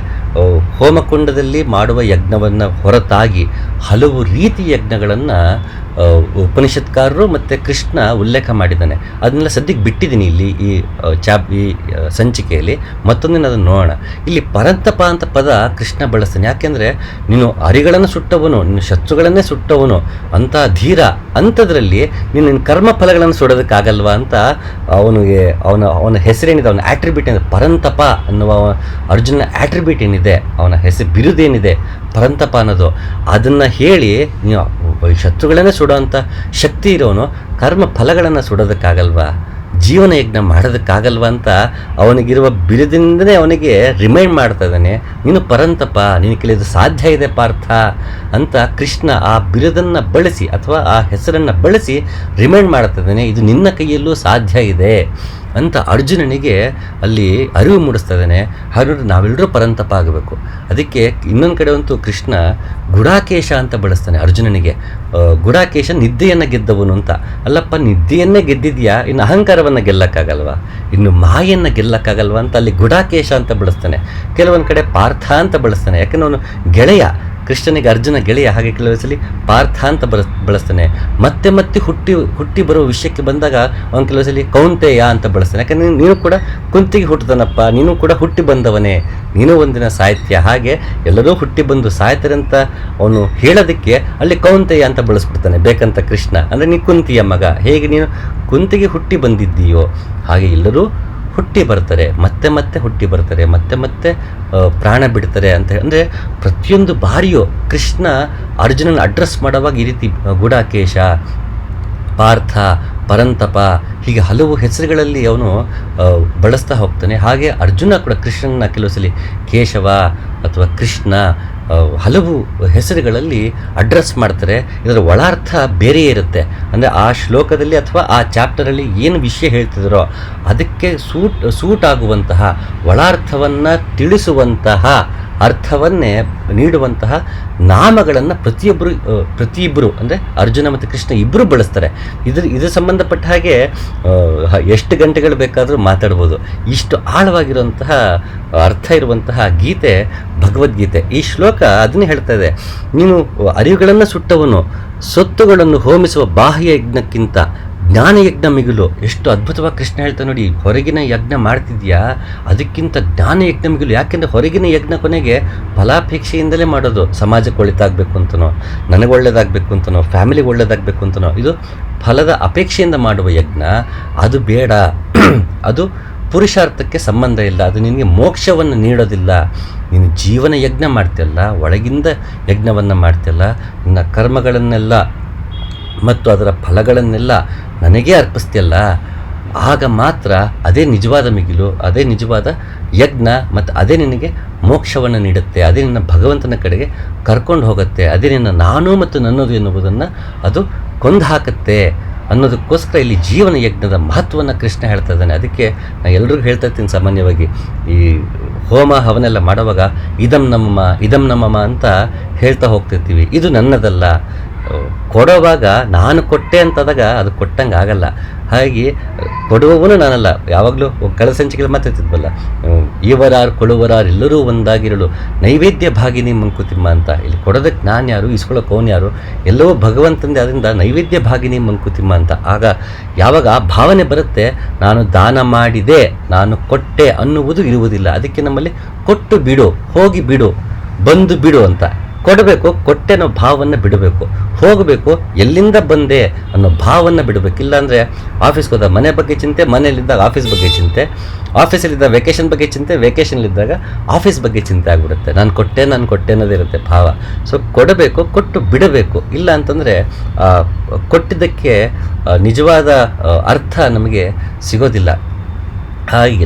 ಹೋಮಕುಂಡದಲ್ಲಿ ಮಾಡುವ ಯಜ್ಞವನ್ನು ಹೊರತಾಗಿ ಹಲವು ರೀತಿ ಯಜ್ಞಗಳನ್ನು ಉಪನಿಷತ್ಕಾರರು ಮತ್ತು ಕೃಷ್ಣ ಉಲ್ಲೇಖ ಮಾಡಿದ್ದಾನೆ. ಅದನ್ನೆಲ್ಲ ಸದ್ಯಕ್ಕೆ ಬಿಟ್ಟಿದ್ದೀನಿ ಇಲ್ಲಿ ಈ ಸಂಚಿಕೆಯಲ್ಲಿ. ಮತ್ತೊಂದಿನ ಅದನ್ನು ನೋಡೋಣ. ಇಲ್ಲಿ ಪರಂತಪ ಅಂತ ಪದ ಕೃಷ್ಣ ಬಳಸ್ತಾನೆ. ಯಾಕೆಂದರೆ ನೀನು ಅರಿಗಳನ್ನು ಸುಟ್ಟವನು, ನಿನ್ನ ಶತ್ರುಗಳನ್ನೇ ಸುಟ್ಟವನು ಅಂತ ಧೀರ, ಅಂಥದ್ರಲ್ಲಿ ನಿನ್ನ ಕರ್ಮ ಫಲಗಳನ್ನು ಸುಡೋದಕ್ಕಾಗಲ್ವಾ ಅಂತ ಅವನಿಗೆ ಅವನ ಹೆಸರೇನಿದೆ, ಅವನ ಆಟ್ರಿಬ್ಯೂಟ್ ಏನಿದೆ, ಪರಂತಪ ಅನ್ನುವ ಅರ್ಜುನ ಆಟ್ರಿಬ್ಯೂಟ್ ಏನಿದೆ, ಅವನ ಹೆಸರು ಬಿರುದೇನಿದೆ ಪರಂತಪ ಅನ್ನೋದು, ಅದನ್ನು ಹೇಳಿ ನೀವು ಶತ್ರುಗಳನ್ನೇ ಸುಡೋವಂಥ ಶಕ್ತಿ ಇರೋನು ಕರ್ಮ ಫಲಗಳನ್ನು ಸುಡೋದಕ್ಕಾಗಲ್ವಾ ಜೀವನ ಯಜ್ಞ ಮಾಡೋದಕ್ಕಾಗಲ್ವ ಅಂತ ಅವನಿಗಿರುವ ಬಿರುದಿನಿಂದನೇ ಅವನಿಗೆ ರಿಮೈಂಡ್ ಮಾಡ್ತಾ ಇದ್ದಾನೆ, ನೀನು ಪರಂತಪ, ನಿನ್ನ ಕೈಲಿ ಸಾಧ್ಯ ಇದೆ ಪಾರ್ಥ ಅಂತ ಕೃಷ್ಣ ಆ ಬಿರುದನ್ನು ಬಳಸಿ ಅಥವಾ ಆ ಹೆಸರನ್ನು ಬಳಸಿ ರಿಮೈಂಡ್ ಮಾಡ್ತಾ ಇದ್ದಾನೆ, ಇದು ನಿನ್ನ ಕೈಯಲ್ಲೂ ಸಾಧ್ಯ ಇದೆ ಅಂತ ಅರ್ಜುನನಿಗೆ ಅಲ್ಲಿ ಅರಿವು ಮೂಡಿಸ್ತಾ ಇದ್ದಾನೆ. ಹಾಗಾಗಿ ನಾವೆಲ್ಲರೂ ಪರಂತಪ ಆಗಬೇಕು. ಅದಕ್ಕೆ ಇನ್ನೊಂದು ಕಡೆ ಅಂತೂ ಕೃಷ್ಣ ಗುಡಾಕೇಶ ಅಂತ ಬಳಸ್ತಾನೆ ಅರ್ಜುನನಿಗೆ. ಗುಡಾಕೇಶ ನಿದ್ದೆಯನ್ನು ಗೆದ್ದವನು ಅಂತ. ಅಲ್ಲಪ್ಪ, ನಿದ್ದೆಯನ್ನೇ ಗೆದ್ದಿದ್ಯಾ, ಇನ್ನು ಅಹಂಕಾರವನ್ನು ಗೆಲ್ಲಕ್ಕಾಗಲ್ವಾ, ಇನ್ನು ಮಾಯನ್ನು ಗೆಲ್ಲಕ್ಕಾಗಲ್ವಾ ಅಂತ ಅಲ್ಲಿ ಗುಡಾಕೇಶ ಅಂತ ಬಳಸ್ತಾನೆ. ಕೆಲವೊಂದು ಕಡೆ ಪಾರ್ಥ ಅಂತ ಬಳಸ್ತಾನೆ, ಯಾಕಂದ್ರೆ ಅವನು ಗೆಳೆಯ, ಕೃಷ್ಣನಿಗೆ ಅರ್ಜುನ ಗೆಳೆಯ. ಹಾಗೆ ಕೆಲವು ಸಲ ಪಾರ್ಥ ಅಂತ ಬಳಸ್ತಾನೆ. ಮತ್ತೆ ಮತ್ತೆ ಹುಟ್ಟಿ ಬರೋ ವಿಷಯಕ್ಕೆ ಬಂದಾಗ ಅವನು ಕೆಲವು ಸಲ ಕೌಂತೆಯ ಅಂತ ಬಳಸ್ತಾನೆ. ಯಾಕಂದರೆ ನೀನು ಕೂಡ ಕುಂತಿಗೆ ಹುಟ್ಟದನಪ್ಪ, ನೀನು ಕೂಡ ಹುಟ್ಟಿ ಬಂದವನೇ, ನೀನು ಒಂದಿನ ಸಾಹಿತ್ಯ. ಹಾಗೆ ಎಲ್ಲರೂ ಹುಟ್ಟಿ ಬಂದು ಸಾಯ್ತಾರೆ ಅಂತ ಅವನು ಹೇಳೋದಕ್ಕೆ ಅಲ್ಲಿ ಕೌಂತೆಯ ಅಂತ ಬಳಸ್ಬಿಡ್ತಾನೆ ಬೇಕಂತ ಕೃಷ್ಣ. ಅಂದರೆ ನೀನು ಕುಂತಿಯ ಮಗ, ಹೇಗೆ ನೀನು ಕುಂತಿಗೆ ಹುಟ್ಟಿ ಬಂದಿದ್ದೀಯೋ ಹಾಗೆ ಎಲ್ಲರೂ ಹುಟ್ಟಿ ಬರ್ತಾರೆ, ಮತ್ತೆ ಮತ್ತೆ ಹುಟ್ಟಿ ಬರ್ತಾರೆ, ಮತ್ತೆ ಮತ್ತೆ ಪ್ರಾಣ ಬಿಡ್ತಾರೆ ಅಂತ. ಅಂದರೆ ಪ್ರತಿಯೊಂದು ಬಾರಿಯೂ ಕೃಷ್ಣ ಅರ್ಜುನನ ಅಡ್ರೆಸ್ ಮಾಡುವಾಗ ಈ ರೀತಿ ಗುಡಾಕೇಶ, ಪಾರ್ಥ, ಪರಂತಪ ಹೀಗೆ ಹಲವು ಹೆಸರುಗಳಲ್ಲಿ ಅವನು ಬಳಸ್ತಾ ಹೋಗ್ತಾನೆ. ಹಾಗೆ ಅರ್ಜುನ ಕೂಡ ಕೃಷ್ಣನ ಕೆಲವು ಸಲ ಕೇಶವ ಅಥವಾ ಕೃಷ್ಣ ಹಲವು ಹೆಸರುಗಳಲ್ಲಿ ಅಡ್ರೆಸ್ ಮಾಡ್ತಾರೆ. ಇದರ ಒಳಾರ್ಥ ಬೇರೆ ಇರುತ್ತೆ. ಅಂದರೆ ಆ ಶ್ಲೋಕದಲ್ಲಿ ಅಥವಾ ಆ ಚಾಪ್ಟರಲ್ಲಿ ಏನು ವಿಷಯ ಹೇಳ್ತಿದ್ದಾರೋ ಅದಕ್ಕೆ ಸೂಟ್ ಆಗುವಂತಹ ಒಳಾರ್ಥವನ್ನು ತಿಳಿಸುವಂತಹ ಅರ್ಥವನ್ನೇ ನೀಡುವಂತಹ ನಾಮಗಳನ್ನು ಪ್ರತಿಯೊಬ್ಬರು ಅಂದರೆ ಅರ್ಜುನ ಮತ್ತು ಕೃಷ್ಣ ಇಬ್ಬರು ಬಳಸ್ತಾರೆ. ಇದ್ರ ಸಂಬಂಧಪಟ್ಟ ಹಾಗೆ ಎಷ್ಟು ಗಂಟೆಗಳು ಬೇಕಾದರೂ ಮಾತಾಡ್ಬೋದು. ಇಷ್ಟು ಆಳವಾಗಿರುವಂತಹ ಅರ್ಥ ಇರುವಂತಹ ಗೀತೆ ಭಗವದ್ಗೀತೆ. ಈ ಶ್ಲೋಕ ಅದನ್ನೇ ಹೇಳ್ತಾ ಇದೆ, ನೀನು ಅರಿವುಗಳನ್ನು ಸುಟ್ಟವನು, ಸೊತ್ತುಗಳನ್ನು ಹೋಮಿಸುವ ಬಾಹ್ಯ ಯಜ್ಞಕ್ಕಿಂತ ಜ್ಞಾನಯಜ್ಞ ಮಿಗಿಲು. ಎಷ್ಟು ಅದ್ಭುತವಾಗಿ ಕೃಷ್ಣ ಹೇಳ್ತಾ ನೋಡಿ, ಹೊರಗಿನ ಯಜ್ಞ ಮಾಡ್ತಿದ್ಯಾ, ಅದಕ್ಕಿಂತ ಜ್ಞಾನಯಜ್ಞ ಮಿಗಿಲು. ಯಾಕೆಂದರೆ ಹೊರಗಿನ ಯಜ್ಞ ಕೊನೆಗೆ ಫಲಾಪೇಕ್ಷೆಯಿಂದಲೇ ಮಾಡೋದು. ಸಮಾಜಕ್ಕೆ ಒಳ್ಳೆದಾಗಬೇಕು ಅಂತನೋ, ನನಗೆ ಒಳ್ಳೆಯದಾಗಬೇಕು ಅಂತನೋ, ಫ್ಯಾಮಿಲಿಗೆ ಒಳ್ಳೆಯದಾಗಬೇಕು ಅಂತನೋ, ಇದು ಫಲದ ಅಪೇಕ್ಷೆಯಿಂದ ಮಾಡುವ ಯಜ್ಞ. ಅದು ಬೇಡ. ಅದು ಪುರುಷಾರ್ಥಕ್ಕೆ ಸಂಬಂಧ ಇಲ್ಲ, ಅದು ನಿನಗೆ ಮೋಕ್ಷವನ್ನು ನೀಡೋದಿಲ್ಲ. ನೀನು ಜೀವನ ಯಜ್ಞ ಮಾಡ್ತಿಯಲ್ಲ, ಒಳಗಿಂದ ಯಜ್ಞವನ್ನು ಮಾಡ್ತಿಯಲ್ಲ, ನಿನ್ನ ಕರ್ಮಗಳನ್ನೆಲ್ಲ ಮತ್ತು ಅದರ ಫಲಗಳನ್ನೆಲ್ಲ ನನಗೇ ಅರ್ಪಿಸ್ತಿಯಲ್ಲ, ಆಗ ಮಾತ್ರ ಅದೇ ನಿಜವಾದ ಮಿಗಿಲು, ಅದೇ ನಿಜವಾದ ಯಜ್ಞ, ಮತ್ತು ಅದೇ ನಿನಗೆ ಮೋಕ್ಷವನ್ನು ನೀಡುತ್ತೆ, ಅದೇ ನಿನ್ನ ಭಗವಂತನ ಕಡೆಗೆ ಕರ್ಕೊಂಡು ಹೋಗುತ್ತೆ, ಅದೇ ನಿನ್ನ ನಾನು ಮತ್ತು ನನ್ನದು ಎನ್ನುವುದನ್ನು ಅದು ಕೊಂದು ಹಾಕುತ್ತೆ ಅನ್ನೋದಕ್ಕೋಸ್ಕರ ಇಲ್ಲಿ ಜೀವನ ಯಜ್ಞದ ಮಹತ್ವವನ್ನು ಕೃಷ್ಣ ಹೇಳ್ತಾ ಇದ್ದಾನೆ. ಅದಕ್ಕೆ ನಾನು ಎಲ್ರಿಗೂ ಹೇಳ್ತಾ ಇರ್ತೀನಿ, ಸಾಮಾನ್ಯವಾಗಿ ಈ ಹೋಮ ಹವನೆಲ್ಲ ಮಾಡುವಾಗ ಇದಂ ನಮ್ಮಮ್ಮ ಅಂತ ಹೇಳ್ತಾ ಹೋಗ್ತಿರ್ತೀವಿ. ಇದು ನನ್ನದಲ್ಲ. ಕೊಡುವಾಗ ನಾನು ಕೊಟ್ಟೆ ಅಂತದಾಗ ಅದು ಕೊಟ್ಟಂಗೆ ಆಗಲ್ಲ. ಹಾಗೆ ಕೊಡುವವನು ನಾನಲ್ಲ. ಯಾವಾಗಲೂ ಕಳೆದ ಸಂಚಿಕೆಯಲ್ಲಿ ಮಾತಾಡ್ತಿದ್ವಲ್ಲ, ಇವರಾರು ಕೊಡುವರಾರು ಎಲ್ಲರೂ ಒಂದಾಗಿರಲು ನೈವೇದ್ಯ ಭಾಗಿನಿ ಮಂಕುತಿಮ್ಮ ಅಂತ. ಇಲ್ಲಿ ಕೊಡೋದಕ್ಕೆ ನಾನು ಯಾರು, ಇಸ್ಕೊಳ್ಳೋಕೆ ಅವನು ಯಾರು, ಎಲ್ಲವೂ ಭಗವಂತಂದೆ. ಅದರಿಂದ ನೈವೇದ್ಯ ಭಾಗಿನಿ ಮಂಕುತಿಮ್ಮ ಅಂತ. ಆಗ ಯಾವಾಗ ಆ ಭಾವನೆ ಬರುತ್ತೆ, ನಾನು ದಾನ ಮಾಡಿದೆ, ನಾನು ಕೊಟ್ಟೆ ಅನ್ನುವುದು ಇರುವುದಿಲ್ಲ. ಅದಕ್ಕೆ ನಮ್ಮಲ್ಲಿ ಕೊಟ್ಟು ಬಿಡು, ಹೋಗಿ ಬಿಡು, ಬಂದು ಬಿಡು ಅಂತ. ಕೊಡಬೇಕು, ಕೊಟ್ಟೆ ಅನ್ನೋ ಭಾವವನ್ನು ಬಿಡಬೇಕು. ಹೋಗಬೇಕು, ಎಲ್ಲಿಂದ ಬಂದೆ ಅನ್ನೋ ಭಾವವನ್ನು ಬಿಡಬೇಕು. ಇಲ್ಲಾಂದರೆ ಆಫೀಸ್ಗೆ ಹೋದಾಗ ಮನೆ ಬಗ್ಗೆ ಚಿಂತೆ, ಮನೆಯಲ್ಲಿದ್ದಾಗ ಆಫೀಸ್ ಬಗ್ಗೆ ಚಿಂತೆ, ಆಫೀಸಲ್ಲಿದ್ದಾಗ ವೆಕೇಷನ್ ಬಗ್ಗೆ ಚಿಂತೆ, ವೆಕೇಷನ್ಲಿದ್ದಾಗ ಆಫೀಸ್ ಬಗ್ಗೆ ಚಿಂತೆ ಆಗಿಬಿಡುತ್ತೆ. ನಾನು ಕೊಟ್ಟೆ ಅನ್ನೋದೇ ಇರುತ್ತೆ ಭಾವ. ಸೊ ಕೊಡಬೇಕು, ಕೊಟ್ಟು ಬಿಡಬೇಕು. ಇಲ್ಲ ಅಂತಂದರೆ ಕೊಟ್ಟಿದ್ದಕ್ಕೆ ನಿಜವಾದ ಅರ್ಥ ನಮಗೆ ಸಿಗೋದಿಲ್ಲ.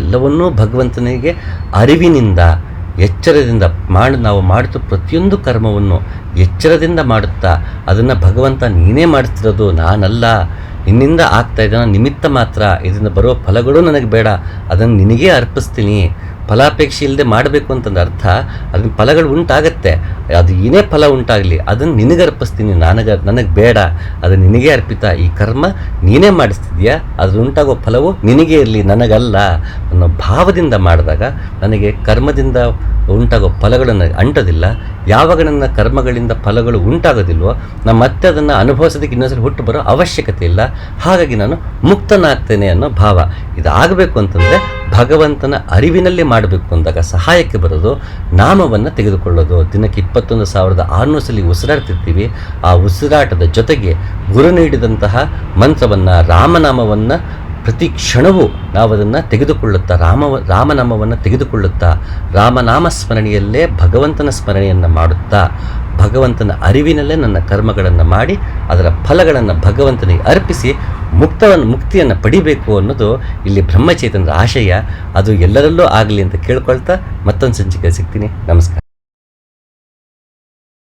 ಎಲ್ಲವನ್ನೂ ಭಗವಂತನಿಗೆ ಅರಿವಿನಿಂದ, ಎಚ್ಚರದಿಂದ ನಾವು ಮಾಡುತ್ತ ಪ್ರತಿಯೊಂದು ಕರ್ಮವನ್ನು ಎಚ್ಚರದಿಂದ ಮಾಡುತ್ತಾ ಅದನ್ನು ಭಗವಂತ ನೀನೇ ಮಾಡಿಸ್ತಿರೋದು, ನಾನಲ್ಲ, ನಿನ್ನಿಂದ ಆಗ್ತಾ ಇದೆ, ನಾನು ನಿಮಿತ್ತ ಮಾತ್ರ, ಇದರಿಂದ ಬರೋ ಫಲಗಳು ನನಗೆ ಬೇಡ, ಅದನ್ನು ನಿನಗೇ ಅರ್ಪಿಸ್ತೀನಿ. ಫಲಾಪೇಕ್ಷೆ ಇಲ್ಲದೆ ಮಾಡಬೇಕು ಅಂತಂದು ಅರ್ಥ, ಅದನ್ನ ಫಲಗಳು ಉಂಟಾಗತ್ತೆ, ಅದು ಏನೇ ಫಲ ಉಂಟಾಗಲಿ ಅದನ್ನು ನಿನಗೆ ಅರ್ಪಿಸ್ತೀನಿ, ನನಗೆ ಬೇಡ, ಅದು ನಿನಗೇ ಅರ್ಪಿತ. ಈ ಕರ್ಮ ನೀನೇ ಮಾಡಿಸ್ತಿದ್ಯಾ, ಅದ್ರ ಉಂಟಾಗೋ ಫಲವು ನಿನಗೇ ಇರಲಿ, ನನಗಲ್ಲ ಅನ್ನೋ ಭಾವದಿಂದ ಮಾಡಿದಾಗ ನನಗೆ ಕರ್ಮದಿಂದ ಉಂಟಾಗೋ ಫಲಗಳು ನನಗೆ ಅಂಟೋದಿಲ್ಲ. ಯಾವಾಗ ನನ್ನ ಕರ್ಮಗಳಿಂದ ಫಲಗಳು ಉಂಟಾಗೋದಿಲ್ವೋ ನಾನು ಮತ್ತೆ ಅದನ್ನು ಅನುಭವಿಸೋದಕ್ಕೆ ಇನ್ನೊಂದ್ಸಲ ಹುಟ್ಟು ಬರೋ ಅವಶ್ಯಕತೆ ಇಲ್ಲ. ಹಾಗಾಗಿ ನಾನು ಮುಕ್ತನಾಗ್ತೇನೆ ಅನ್ನೋ ಭಾವ. ಇದಾಗಬೇಕು ಅಂತಂದರೆ ಭಗವಂತನ ಅರಿವಿನಲ್ಲಿ ಮಾಡಬೇಕು ಅಂದಾಗ ಸಹಾಯಕ್ಕೆ ಬರೋದು ನಾಮವನ್ನು ತೆಗೆದುಕೊಳ್ಳೋದು. ದಿನಕ್ಕೆ 21,600 ಸಲ ಉಸಿರಾಡ್ತಿರ್ತೀವಿ. ಆ ಉಸಿರಾಟದ ಜೊತೆಗೆ ಗುರು ನೀಡಿದಂತಹ ಮಂತ್ರವನ್ನು, ರಾಮನಾಮವನ್ನು ಪ್ರತಿ ಕ್ಷಣವೂ ನಾವು ಅದನ್ನು ತೆಗೆದುಕೊಳ್ಳುತ್ತಾ, ರಾಮನಾಮವನ್ನು ತೆಗೆದುಕೊಳ್ಳುತ್ತಾ, ರಾಮನಾಮ ಸ್ಮರಣೆಯಲ್ಲೇ ಭಗವಂತನ ಸ್ಮರಣೆಯನ್ನು ಮಾಡುತ್ತಾ, ಭಗವಂತನ ಅರಿವಿನಲ್ಲೇ ನನ್ನ ಕರ್ಮಗಳನ್ನು ಮಾಡಿ ಅದರ ಫಲಗಳನ್ನು ಭಗವಂತನಿಗೆ ಅರ್ಪಿಸಿ ಮುಕ್ತಿಯನ್ನು ಪಡಿಬೇಕು ಅನ್ನೋದು ಇಲ್ಲಿ ಬ್ರಹ್ಮಚೇತನದ ಆಶಯ. ಅದು ಎಲ್ಲರಲ್ಲೂ ಆಗಲಿ ಅಂತ ಕೇಳ್ಕೊಳ್ತಾ ಮತ್ತೊಂದು ಸಂಚಿಕೆ ಸಿಗ್ತೀನಿ. ನಮಸ್ಕಾರ.